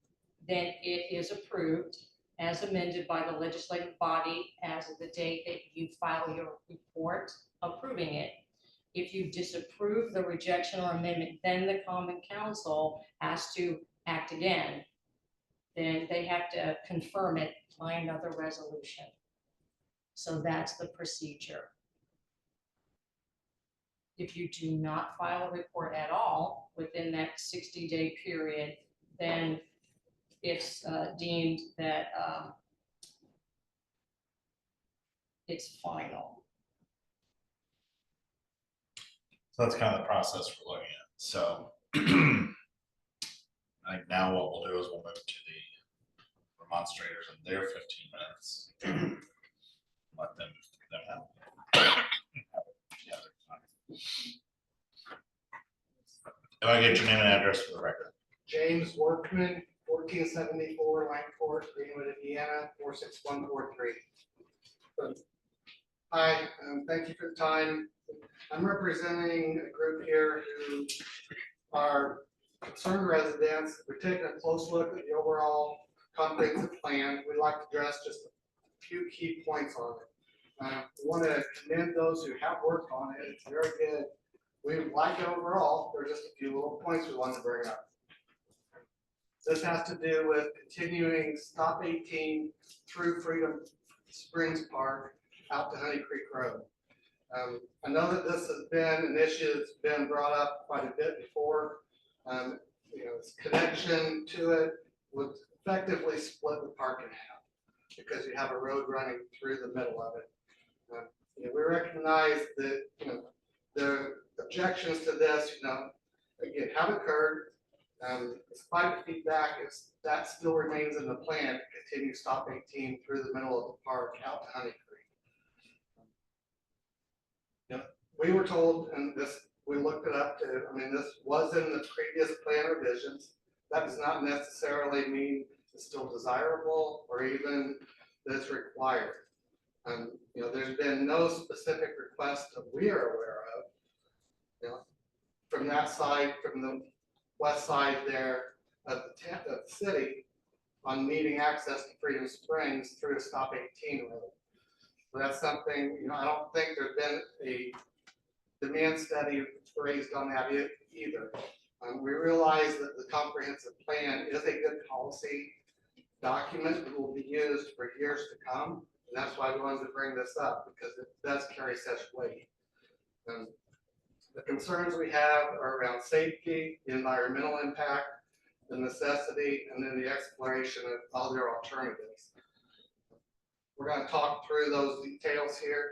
then it is approved as amended by the legislative body as of the date that you file your report approving it. If you disapprove the rejection or amendment, then the common council has to act again. Then they have to confirm it by another resolution. So that's the procedure. If you do not file a report at all within that 60-day period, then it's deemed that it's final. So that's kind of the process we're looking at. So I think now what we'll do is we'll move to the demonstrators in their 15 minutes. Let them have the other time. If I get your name and address for the record. James Workman, 1474 Langford, Greenwood, Indiana, 46143. Hi, thank you for the time. I'm representing a group here who are concerned residents. We're taking a close look at the overall comprehensive plan. We'd like to address just a few key points on it. We want to commend those who have worked on it. It's very good. We like it overall. There are just a few little points we want to bring up. This has to do with continuing Stop 18 through Freedom Springs Park out to Honey Creek Road. I know that this has been an issue that's been brought up quite a bit before. Its connection to it would effectively split the park in half because you have a road running through the middle of it. We recognize that the objections to this, again, have occurred. Despite the feedback, that still remains in the plan to continue Stop 18 through the middle of the park out to Honey Creek. We were told, and we looked it up too, this was in the previous plan revisions. That does not necessarily mean it's still desirable or even that it's required. There's been no specific request that we are aware of. from that side, from the west side there of the city on needing access to Freedom Springs through a stop 18 road. So that's something, you know, I don't think there's been a demand study raised on that either. We realize that the comprehensive plan is a good policy document that will be used for years to come. And that's why we wanted to bring this up, because it does carry such weight. The concerns we have are around safety, the environmental impact, the necessity, and then the exploration of other alternatives. We're going to talk through those details here.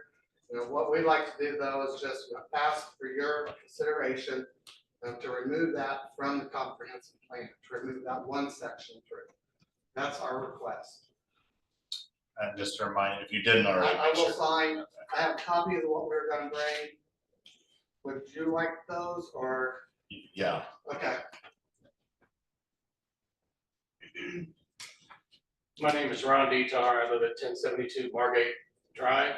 You know, what we'd like to do though is just ask for your consideration to remove that from the comprehensive plan, to remove that one section through. That's our request. And just to remind you, if you didn't already. I will make sure- sign, I have copies of what we're going to bring. Would you like those or? Yeah. Okay. My name is Ron Detar. I live at 1072 Margate Drive.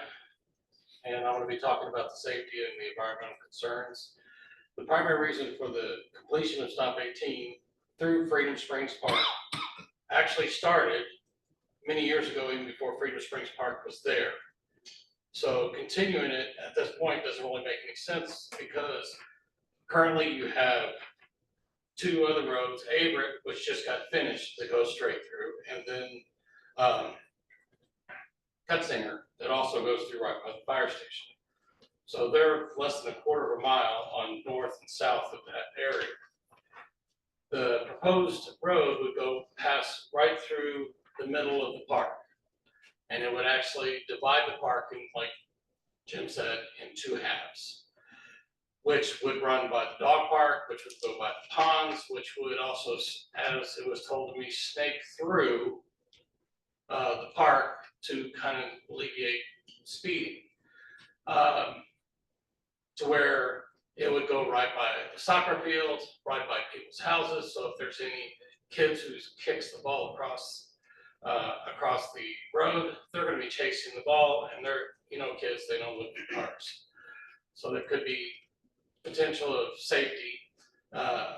And I'm going to be talking about the safety and the environmental concerns. The primary reason for the completion of Stop 18 through Freedom Springs Park actually started many years ago, even before Freedom Springs Park was there. So continuing it at this point doesn't really make any sense, because currently you have two other roads, Averett, which just got finished, that goes straight through, and then Cutzinger, that also goes through right by the fire station. So they're less than a quarter of a mile on north and south of that area. The proposed road would go pass right through the middle of the park. And it would actually divide the park in, like Jim said, in two halves, which would run by the dog park, which would go by the ponds, which would also, as it was told to me, snake through the park to kind of alleviate speeding. To where it would go right by the soccer field, right by people's houses. So if there's any kids who kicks the ball across the road, they're going to be chasing the ball, and they're, you know, kids, they don't live in cars. So there could be potential of safety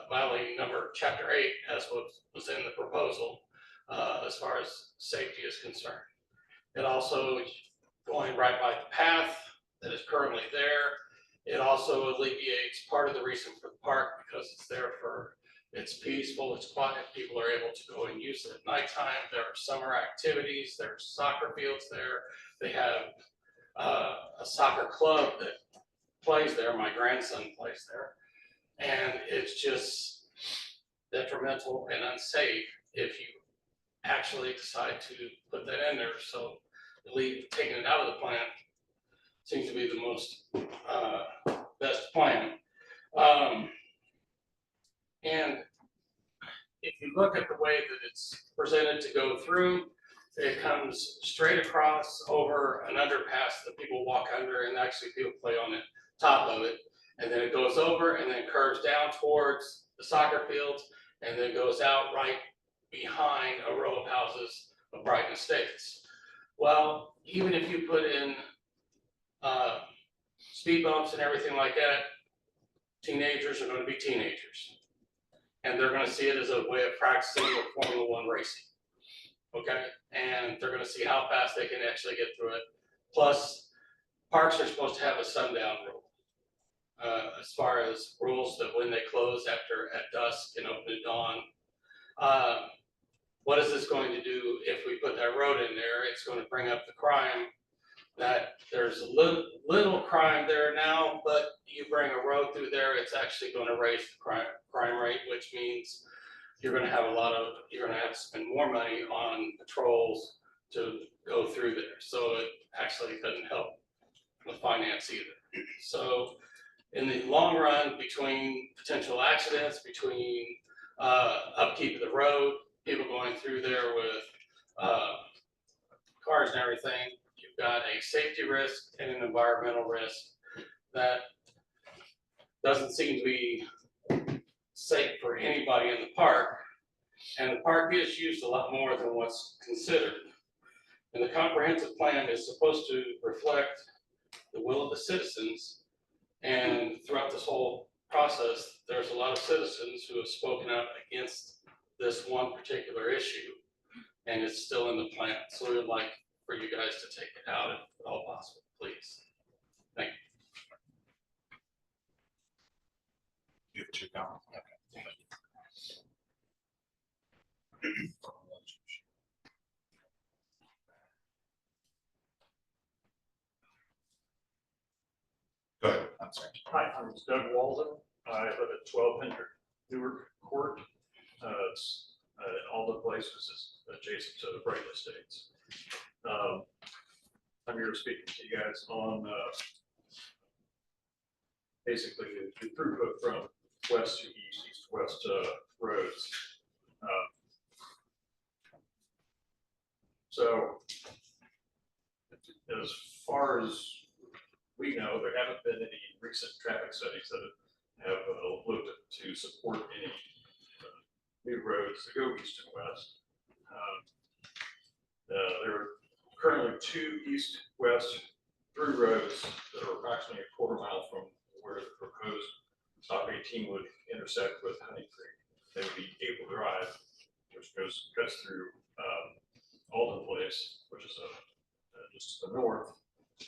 violating chapter 8, as was in the proposal, as far as safety is concerned. It also, going right by the path that is currently there, it also alleviates part of the reason for the park, because it's there for, it's peaceful, it's quiet, people are able to go and use it at nighttime. There are summer activities, there's soccer fields there. They have a soccer club that plays there. My grandson plays there. And it's just detrimental and unsafe if you actually decide to put that in there. So taking it out of the plan seems to be the most best plan. And if you look at the way that it's presented to go through, it comes straight across over an underpass that people walk under, and actually people play on the top of it. And then it goes over and then curves down towards the soccer fields, and then goes out right behind a row of houses of Brighton Estates. Well, even if you put in speed bumps and everything like that, teenagers are going to be teenagers. And they're going to see it as a way of practicing with Formula One racing. Okay? And they're going to see how fast they can actually get through it. Plus, parks are supposed to have a sundown rule. As far as rules that when they close at dusk and open at dawn. What is this going to do if we put that road in there? It's going to bring up the crime. That there's a little crime there now, but you bring a road through there, it's actually going to raise the crime rate, which means you're going to have you're going to have to spend more money on patrols to go through there. So it actually doesn't help with finance either. So in the long run, between potential accidents, between upkeep of the road, people going through there with cars and everything, you've got a safety risk and an environmental risk that doesn't seem to be safe for anybody in the park. And the park is used a lot more than what's considered. And the comprehensive plan is supposed to reflect the will of the citizens. And throughout this whole process, there's a lot of citizens who have spoken out against this one particular issue, and it's still in the plan. So we would like for you guys to take it out if at all possible, please. Thank you. You have two comments. Okay. Go ahead, I'm sorry. Hi, I'm Doug Walden. I live at 1200 Newark Court. It's all the places is adjacent to the Bright Estates. I'm here speaking to you guys on basically the throughput from west to east, east to west roads. So as far as we know, there haven't been any recent traffic studies that have looked to support any new roads that go east and west. There are currently 2 east-west through roads that are approximately a quarter mile from where the proposed Stop 18 would intersect with Honey Creek. They would be Able Drive, which cuts through Alden Place, which is just to the north,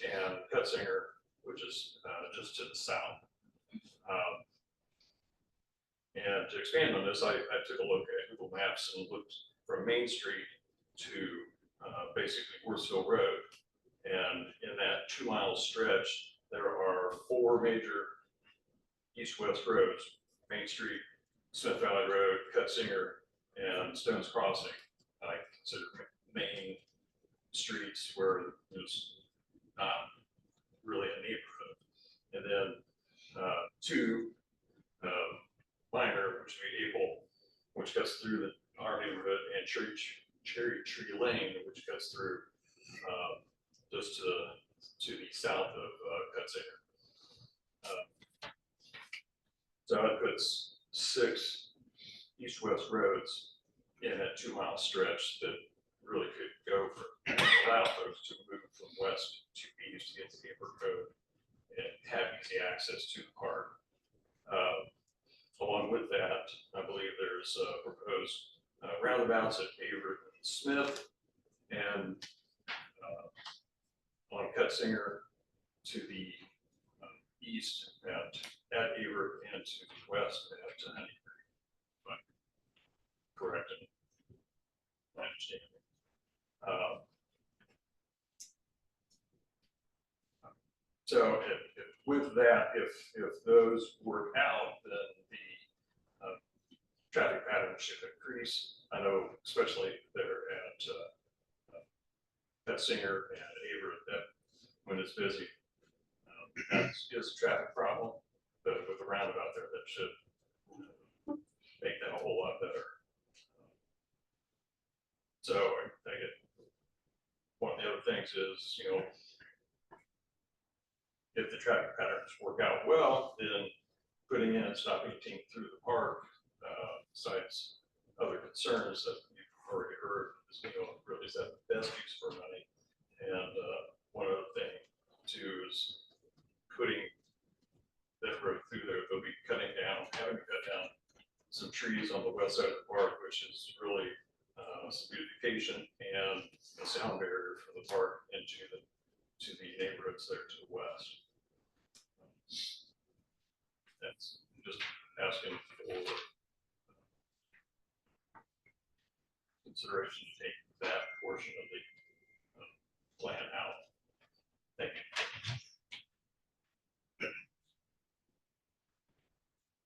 and Cutsinger, which is just to the south. And to expand on this, I took a look at Google Maps and looked from Main Street to basically Worsville Road. And in that 2-mile stretch, there are 4 major east-west roads: Main Street, Smith Valley Road, Cutsinger, and Stones Crossing. I consider main streets where there's not really a neighborhood. And then 2 minor, which would be Able, which cuts through our neighborhood, and Cherry Tree Lane, which cuts through just to the south of Cutsinger. So it puts 6 east-west roads in that 2-mile stretch that really could go for, allow folks to move from west to east to get to Neighborhood Road and have easy access to the park. Along with that, I believe there's proposed roundabouts at Avery and Smith, and on Cutsinger to the east at Avery, and to the west at Honey Creek. But correct in my understanding. So with that, if those work out, then the traffic pattern should increase. I know, especially there at Cutsinger and Avery, that when it's busy, that is a traffic problem. But with the roundabout there, that should make that a whole lot better. So I think one of the other things is, if the traffic patterns work out well, then putting in Stop 18 through the park cites other concerns that you've already heard. Is, really is that the best use for money? And one other thing too is putting that road through there. They'll be having to cut down some trees on the west side of the park, which is really some beautification and a sound barrier for the park into the neighborhoods there to the west. That's just asking for consideration to take that portion of the plan out. Thank you.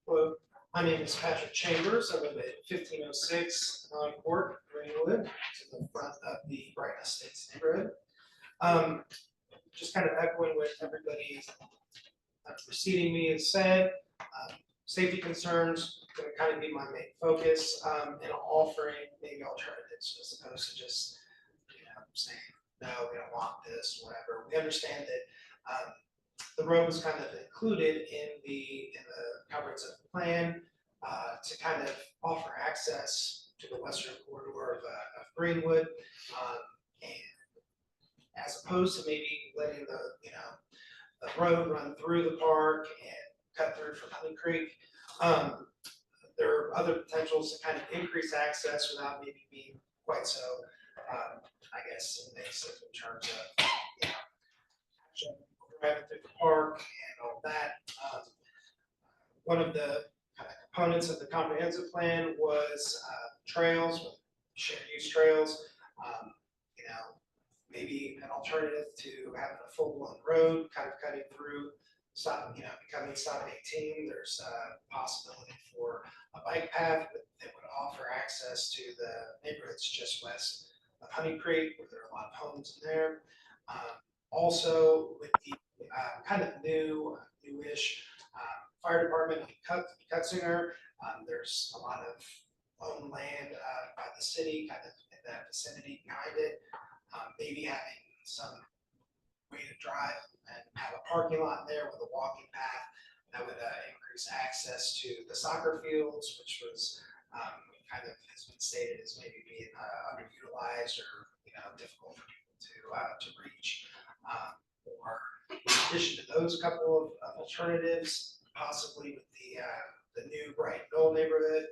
Hello, my name is Patrick Chambers. I live at 1506 Court, Greenwood, to the front of the Bright Estates neighborhood. Just kind of echoing what everybody preceding me has said. Safety concerns going to kind of be my main focus, and offering maybe alternatives as opposed to just saying no, we don't want this, whatever. We understand that the road was kind of included in the comprehensive plan to kind of offer access to the western corridor of Greenwood, and as opposed to maybe letting the road run through the park and cut through from Honey Creek. There are other potentials to kind of increase access without maybe being quite so, I guess, invasive in terms of, you know, driving through the park and all that. One of the kind of components of the comprehensive plan was trails, shared use trails. You know, maybe an alternative to having a full-blown road kind of cutting through, stop, you know, becoming stop 18. There's a possibility for a bike path that would offer access to the neighborhoods just west of Honey Creek, where there are a lot of homes in there. Also, with the kind of newish fire department in Cutsinger, there's a lot of owned land by the city, kind of in that vicinity behind it. Maybe having some way to drive and have a parking lot there with a walking path that would increase access to the soccer fields, which was kind of has been stated as maybe being underutilized or, you know, difficult for people to reach. Or in addition to those couple of alternatives, possibly with the new Bright Knoll neighborhood,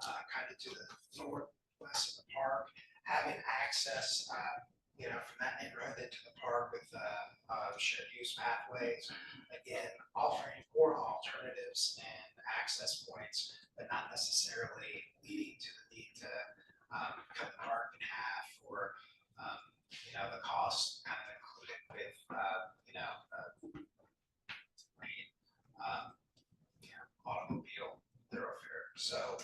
kind of to the northwest of the park, having access, you know, from that neighborhood into the park with shared use pathways. Again, offering more alternatives and access points, but not necessarily leading to the need to cut the park in half, or you know, the cost kind of included with you know, automobile thoroughfare. So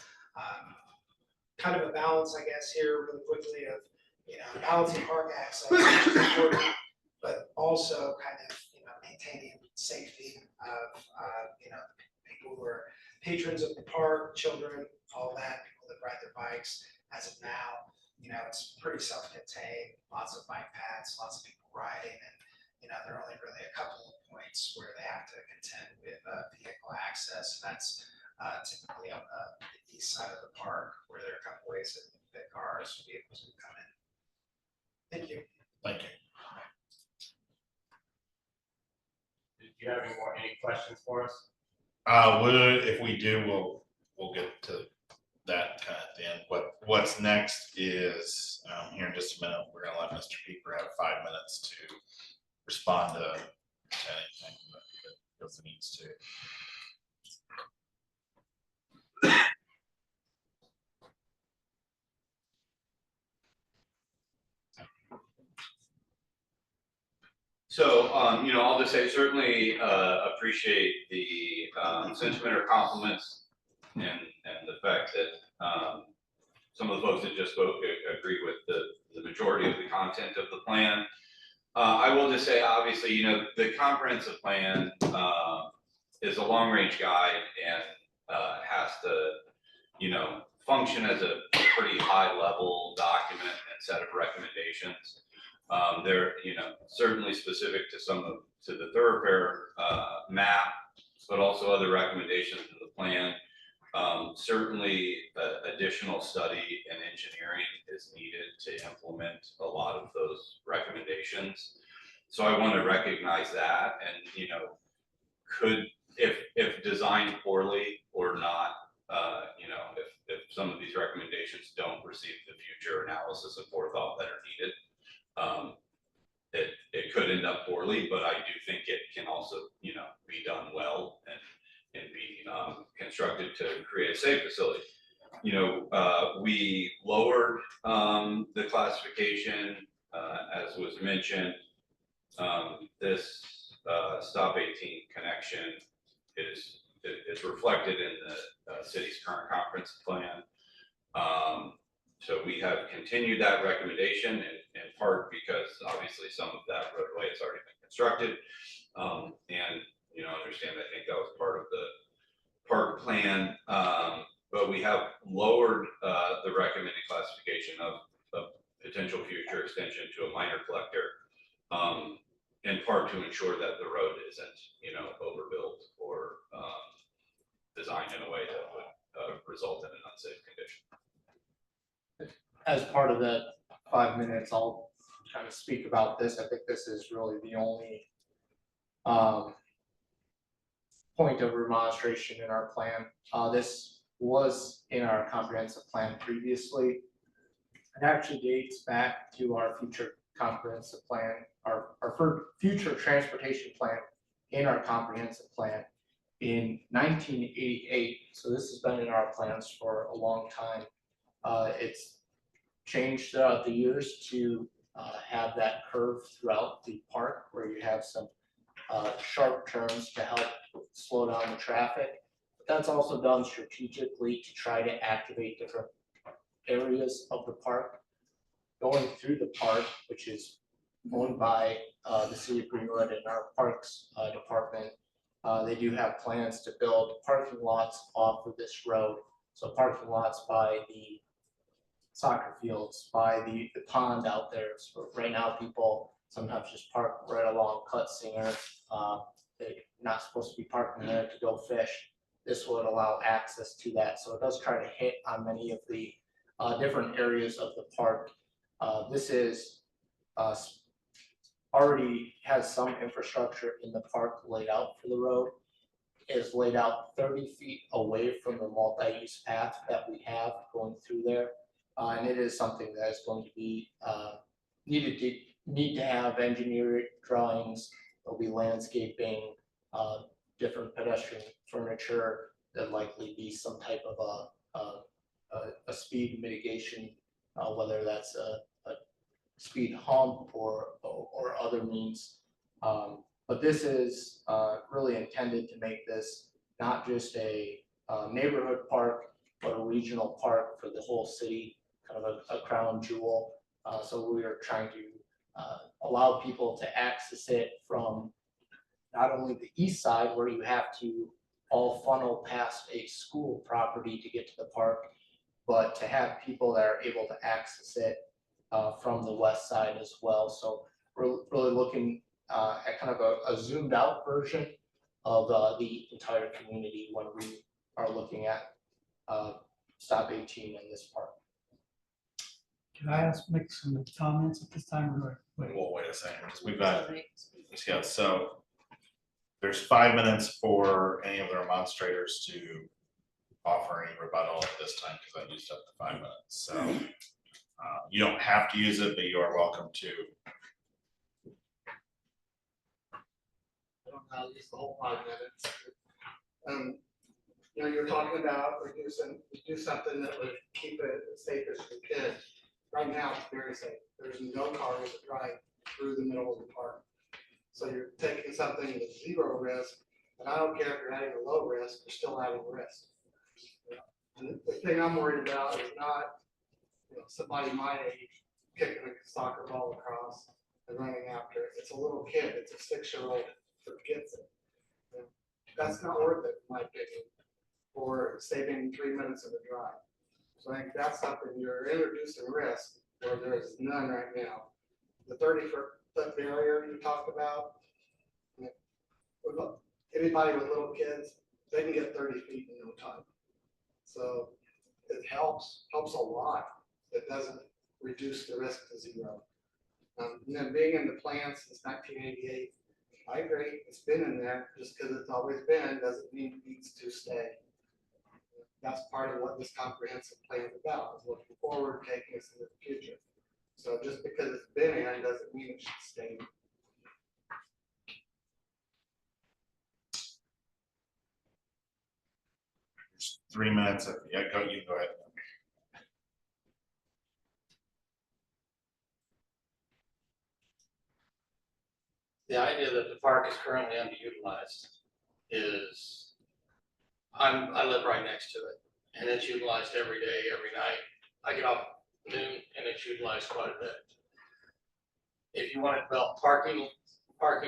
kind of a balance, I guess, here really quickly of, you know, balancing park access, which is important, but also kind of, you know, maintaining safety of, you know, people who are patrons of the park, children, all that, people that ride their bikes. As of now, you know, it's pretty self-contained, lots of bike paths, lots of people riding, and, you know, there are only really a couple of points where they have to contend with vehicle access. And that's typically on the east side of the park, where there are a couple ways that cars, vehicles can come in. Thank you. Thank you. Did you have any questions for us? If we do, we'll get to that kind of at the end. What's next is, here in just a minute, we're gonna let Mr. Pieper have 5 minutes to respond to anything that he needs to. So, you know, I'll just say certainly appreciate the sentiment or compliments and the fact that some of the folks that just spoke agree with the majority of the content of the plan. I will just say, obviously, you know, the comprehensive plan is a long-range guide and has to, you know, function as a pretty high-level document and set of recommendations. They're, you know, certainly specific to the thoroughfare map, but also other recommendations in the plan. Certainly, additional study and engineering is needed to implement a lot of those recommendations. So I want to recognize that, and, you know, if designed poorly or not, you know, if some of these recommendations don't receive the future analysis and forethought that are needed, it could end up poorly, but I do think it can also, you know, be done well and be constructed to create a safe facility. You know, we lowered the classification, as was mentioned. This stop 18 connection is reflected in the city's current comprehensive plan. So we have continued that recommendation in part because obviously some of that roadway has already been constructed. And, you know, understand, I think that was part of the park plan. But we have lowered the recommended classification of potential future extension to a minor collector, in part to ensure that the road isn't, you know, overbuilt or designed in a way that would result in an unsafe condition. As part of that 5 minutes, I'll kind of speak about this. I think this is really the only point of remonstration in our plan. This was in our comprehensive plan previously. It actually dates back to our future comprehensive plan, our future transportation plan in our comprehensive plan in 1988. So this has been in our plans for a long time. It's changed throughout the years to have that curve throughout the park where you have some sharp turns to help slow down the traffic. But that's also done strategically to try to activate different areas of the park. Going through the park, which is owned by the city of Greenwood and our parks department, they do have plans to build parking lots off of this road. So parking lots by the soccer fields, by the pond out there. So right now, people sometimes just park right along Cutsinger. They're not supposed to be parking there to go fish. This would allow access to that. So it does try to hit on many of the different areas of the park. This is already has some infrastructure in the park laid out for the road. It is laid out 30 feet away from the multi-use path that we have going through there. And it is something that is going to be need to have engineered drawings. There'll be landscaping, different pedestrian furniture. There'll likely be some type of a speed mitigation, whether that's a speed hump or other means. But this is really intended to make this not just a neighborhood park, but a regional park for the whole city, kind of a crown jewel. So we are trying to allow people to access it from not only the east side, where you have to all funnel past a school property to get to the park, but to have people that are able to access it from the west side as well. So we're really looking at kind of a zoomed out version of the entire community when we are looking at Stop 18 in this park. Can I make some comments at this time? Wait a second, 'cause we've got, yeah, so there's 5 minutes for any of the demonstrators to offer any rebuttal at this time, because I used up the 5 minutes, so you don't have to use it, but you are welcome to. I don't know, use the whole 5 minutes. You know, you're talking about do something that would keep it as safe as we could. Right now, it's very safe. There's no cars that drive through the middle of the park. So you're taking something with zero risk, and I don't care if you're adding a low risk, you're still adding risk. And the thing I'm worried about is not, somebody my age kicking a soccer ball across and running after it. It's a little kid, it's a 6-year-old who gets it. That's not worth it, in my opinion, for saving 3 minutes of the drive. So I think that's something you're introducing risk where there's none right now. The 30-foot barrier you talked about, anybody with little kids, they can get 30 feet in no time. So it helps a lot. It doesn't reduce the risk to zero. And then being in the plan since 1988, I agree, it's been in there. Just because it's always been doesn't mean it needs to stay. That's part of what this comprehensive plan is about, is looking forward, taking us into the future. So just because it's been in doesn't mean it should stay. There's 3 minutes. Yeah, you can go ahead. The idea that the park is currently underutilized is, I live right next to it, and it's utilized every day, every night. I get off noon and it's utilized quite a bit. If you want to develop parking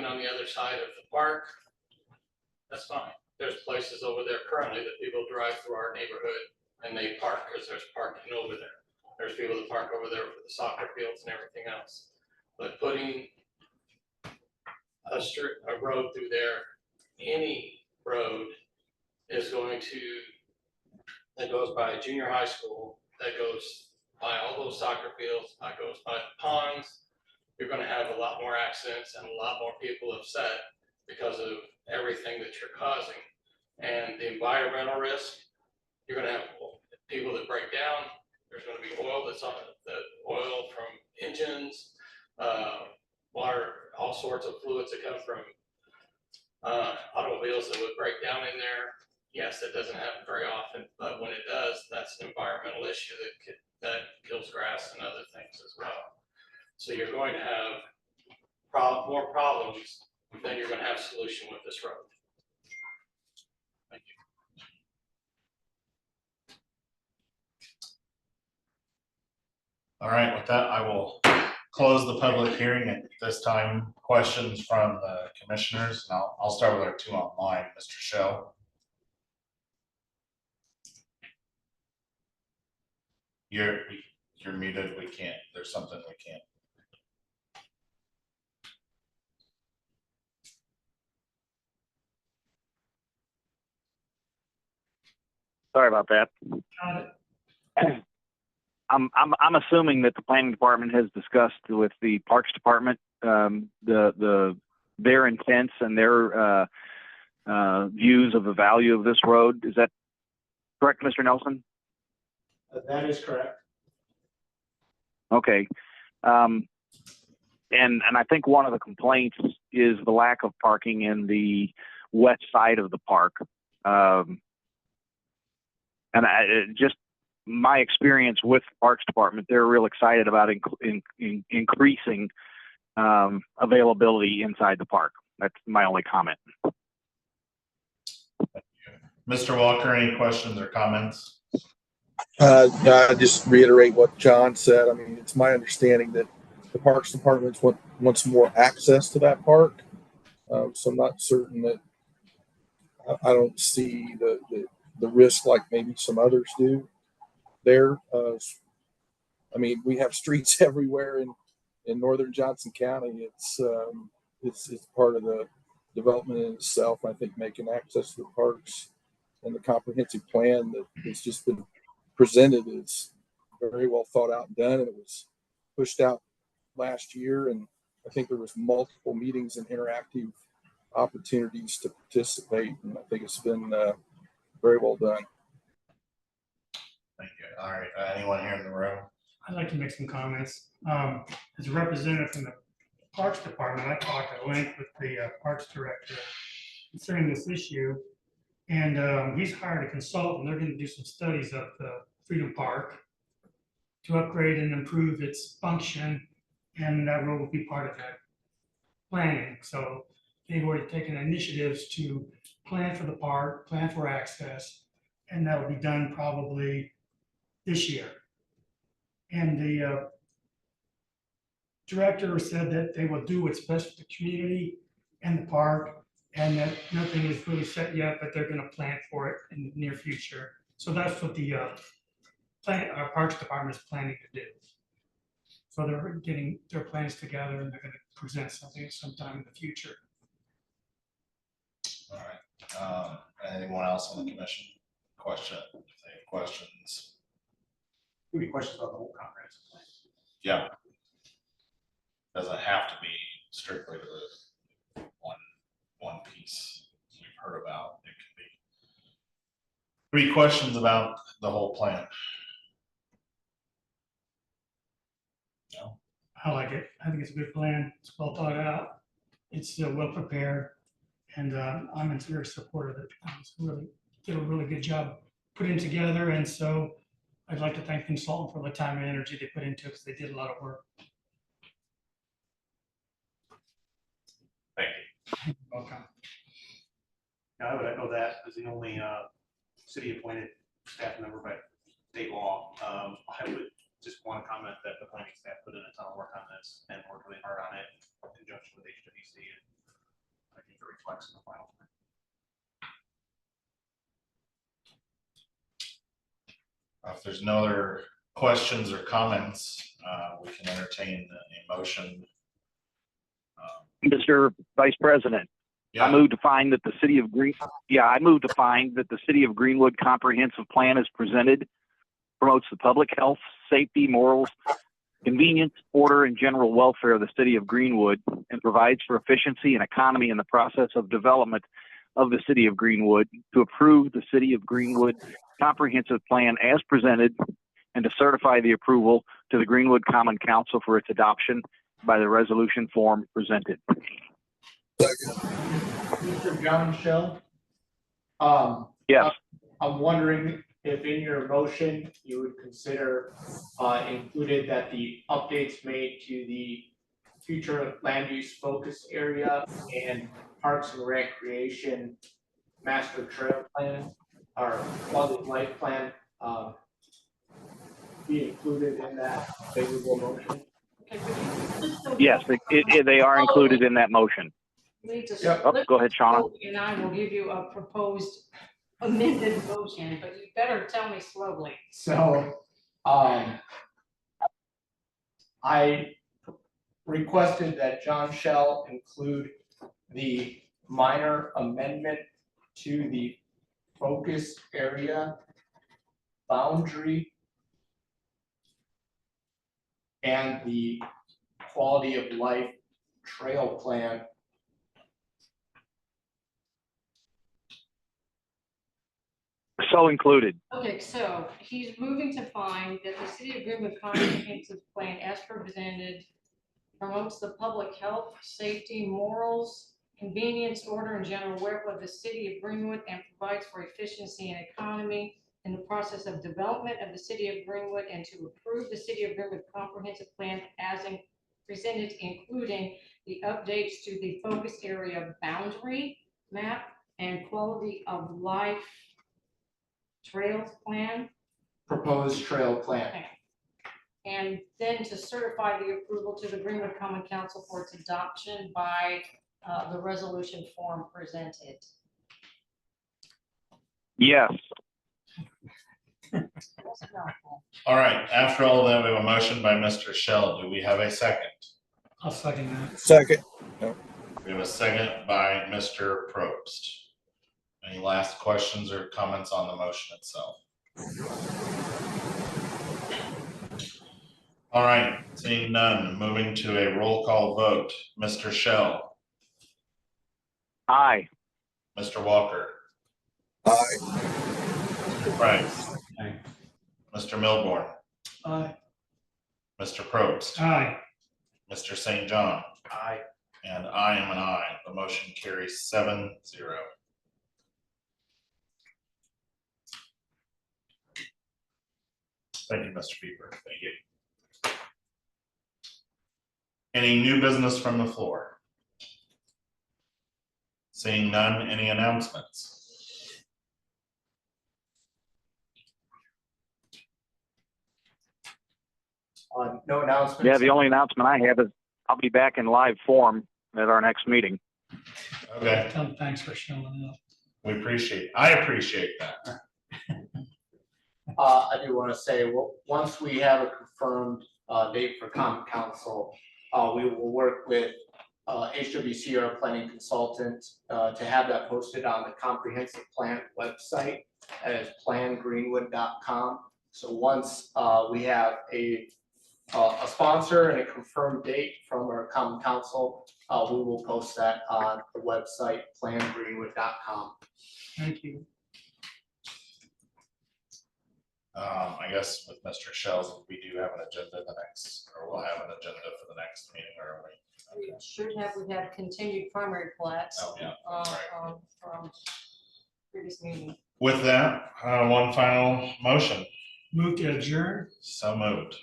on the other side of the park, that's fine. There's places over there currently that people drive through our neighborhood and they park because there's parking over there. There's people that park over there for the soccer fields and everything else. But putting a road through there, any road is going to, that goes by junior high school, that goes by all those soccer fields, that goes by the ponds, you're gonna have a lot more accidents and a lot more people upset because of everything that you're causing and the environmental risk. You're gonna have people that break down. There's gonna be oil that's on the oil from engines, water, all sorts of fluids that come from automobiles that would break down in there. Yes, that doesn't happen very often, but when it does, that's an environmental issue that kills grass and other things as well. So you're going to have more problems than you're gonna have solution with this road. Thank you. All right, with that, I will close the public hearing at this time. Questions from the commissioners, and I'll start with our two online. Mr. Shell. You're muted. We can't, there's something we can't. Sorry about that. I'm assuming that the planning department has discussed with the Parks Department their intents and their views of the value of this road. Is that correct, Mr. Nelson? That is correct. Okay. And I think one of the complaints is the lack of parking in the west side of the park. And just my experience with the Parks Department, they're real excited about increasing availability inside the park. That's my only comment. Mr. Walker, any questions or comments? I just reiterate what John said. I mean, it's my understanding that the Parks Department wants more access to that park. So I'm not certain that I don't see the risk like maybe some others do there. I mean, we have streets everywhere in northern Johnson County. It's part of the development in itself. I think making access to the parks and the comprehensive plan that has just been presented is very well thought out and done, and it was pushed out last year, and I think there was multiple meetings and interactive opportunities to participate, and I think it's been very well done. Thank you. All right, anyone here in the room? I'd like to make some comments. As a representative from the Parks Department, I talked at length with the Parks Director concerning this issue. And he's hired a consultant. They're going to do some studies of the Freedom Park to upgrade and improve its function. And that road will be part of that planning. So they've already taken initiatives to plan for the park, plan for access, and that will be done probably this year. And the director said that they will do what's best for the community and the park, and that nothing is really set yet, but they're gonna plan for it in the near future. So that's what the our Parks Department is planning to do. So they're getting their plans together and they're gonna present something sometime in the future. All right. Anyone else on the commission? Question? If they have questions? Any questions about the whole comprehensive plan? Yeah. Doesn't have to be strictly to the one piece we've heard about. It could be 3 questions about the whole plan. No. I like it. I think it's a good plan. It's well thought out. It's well prepared. And I'm in very supportive of it. It's really did a really good job putting together. And so I'd like to thank the consultant for the time and energy they put into it because they did a lot of work. Thank you. Welcome. Yeah, I would echo that as the only city appointed staff member by state law. I would just want to comment that the planning staff put in a ton of work on this and worked really hard on it in conjunction with HWC, and I think it reflects in the final plan. If there's no other questions or comments, we can entertain a motion. Mr. Vice President, Yeah. I move to find that the city of Greenwood comprehensive plan is presented, promotes the public health, safety, morals, convenience, order, and general welfare of the city of Greenwood, and provides for efficiency and economy in the process of development of the City of Greenwood to approve the City of Greenwood comprehensive plan as presented and to certify the approval to the Greenwood Common Council for its adoption by the resolution form presented. Mr. John Shell. Yes. I'm wondering if in your motion, you would consider included that the updates made to the future land use focus area and Parks and Recreation Master Trail Plan or quality of life plan be included in that favorable motion? Yes, they are included in that motion. Need to Yep. split Go ahead, Shauna. vote, and I will give you a proposed amended motion, but you better tell me slowly. So, I requested that John Shell include the minor amendment to the focus area boundary and the quality of life trail plan. So included. Okay, so he's moving to find that the City of Greenwood comprehensive plan as presented promotes the public health, safety, morals, convenience, order, and general welfare of the City of Greenwood and provides for efficiency and economy in the process of development of the City of Greenwood, and to approve the City of Greenwood comprehensive plan as presented, including the updates to the focus area boundary map and quality of life trails plan. Proposed trail plan. Okay. And then to certify the approval to the Greenwood Common Council for its adoption by the resolution form presented. Yes. All right, after all that, we have a motion by Mr. Shell. Do we have a second? I'll second that. Second. We have a second by Mr. Probst. Any last questions or comments on the motion itself? All right, seeing none, moving to a roll call vote. Mr. Shell, Aye. Mr. Walker, Aye. Mr. Price, Mr. Milborn, Aye. Mr. Probst, Aye. Mr. St. John, Aye. and I am an aye. The motion carries 7-0. Thank you, Mr. Bieber. Thank you. Any new business from the floor? Seeing none, any announcements? No announcements. Yeah, the only announcement I have is I'll be back in live form at our next meeting. Okay, Tell them thanks for showing up. I appreciate that. I do want to say, well, once we have a confirmed date for common council, we will work with HWC, our planning consultant, to have that posted on the comprehensive plan website as plangreenwood.com. So once we have a sponsor and a confirmed date from our common council, we will post that on the website plangreenwood.com. Thank you. I guess with Mr. Shells, we do have an agenda or we'll have an agenda for the next meeting, or we? We should have, we have continued primary plats Oh, yeah, from previous meeting. With that, one final motion. Move to adjourn. So moved.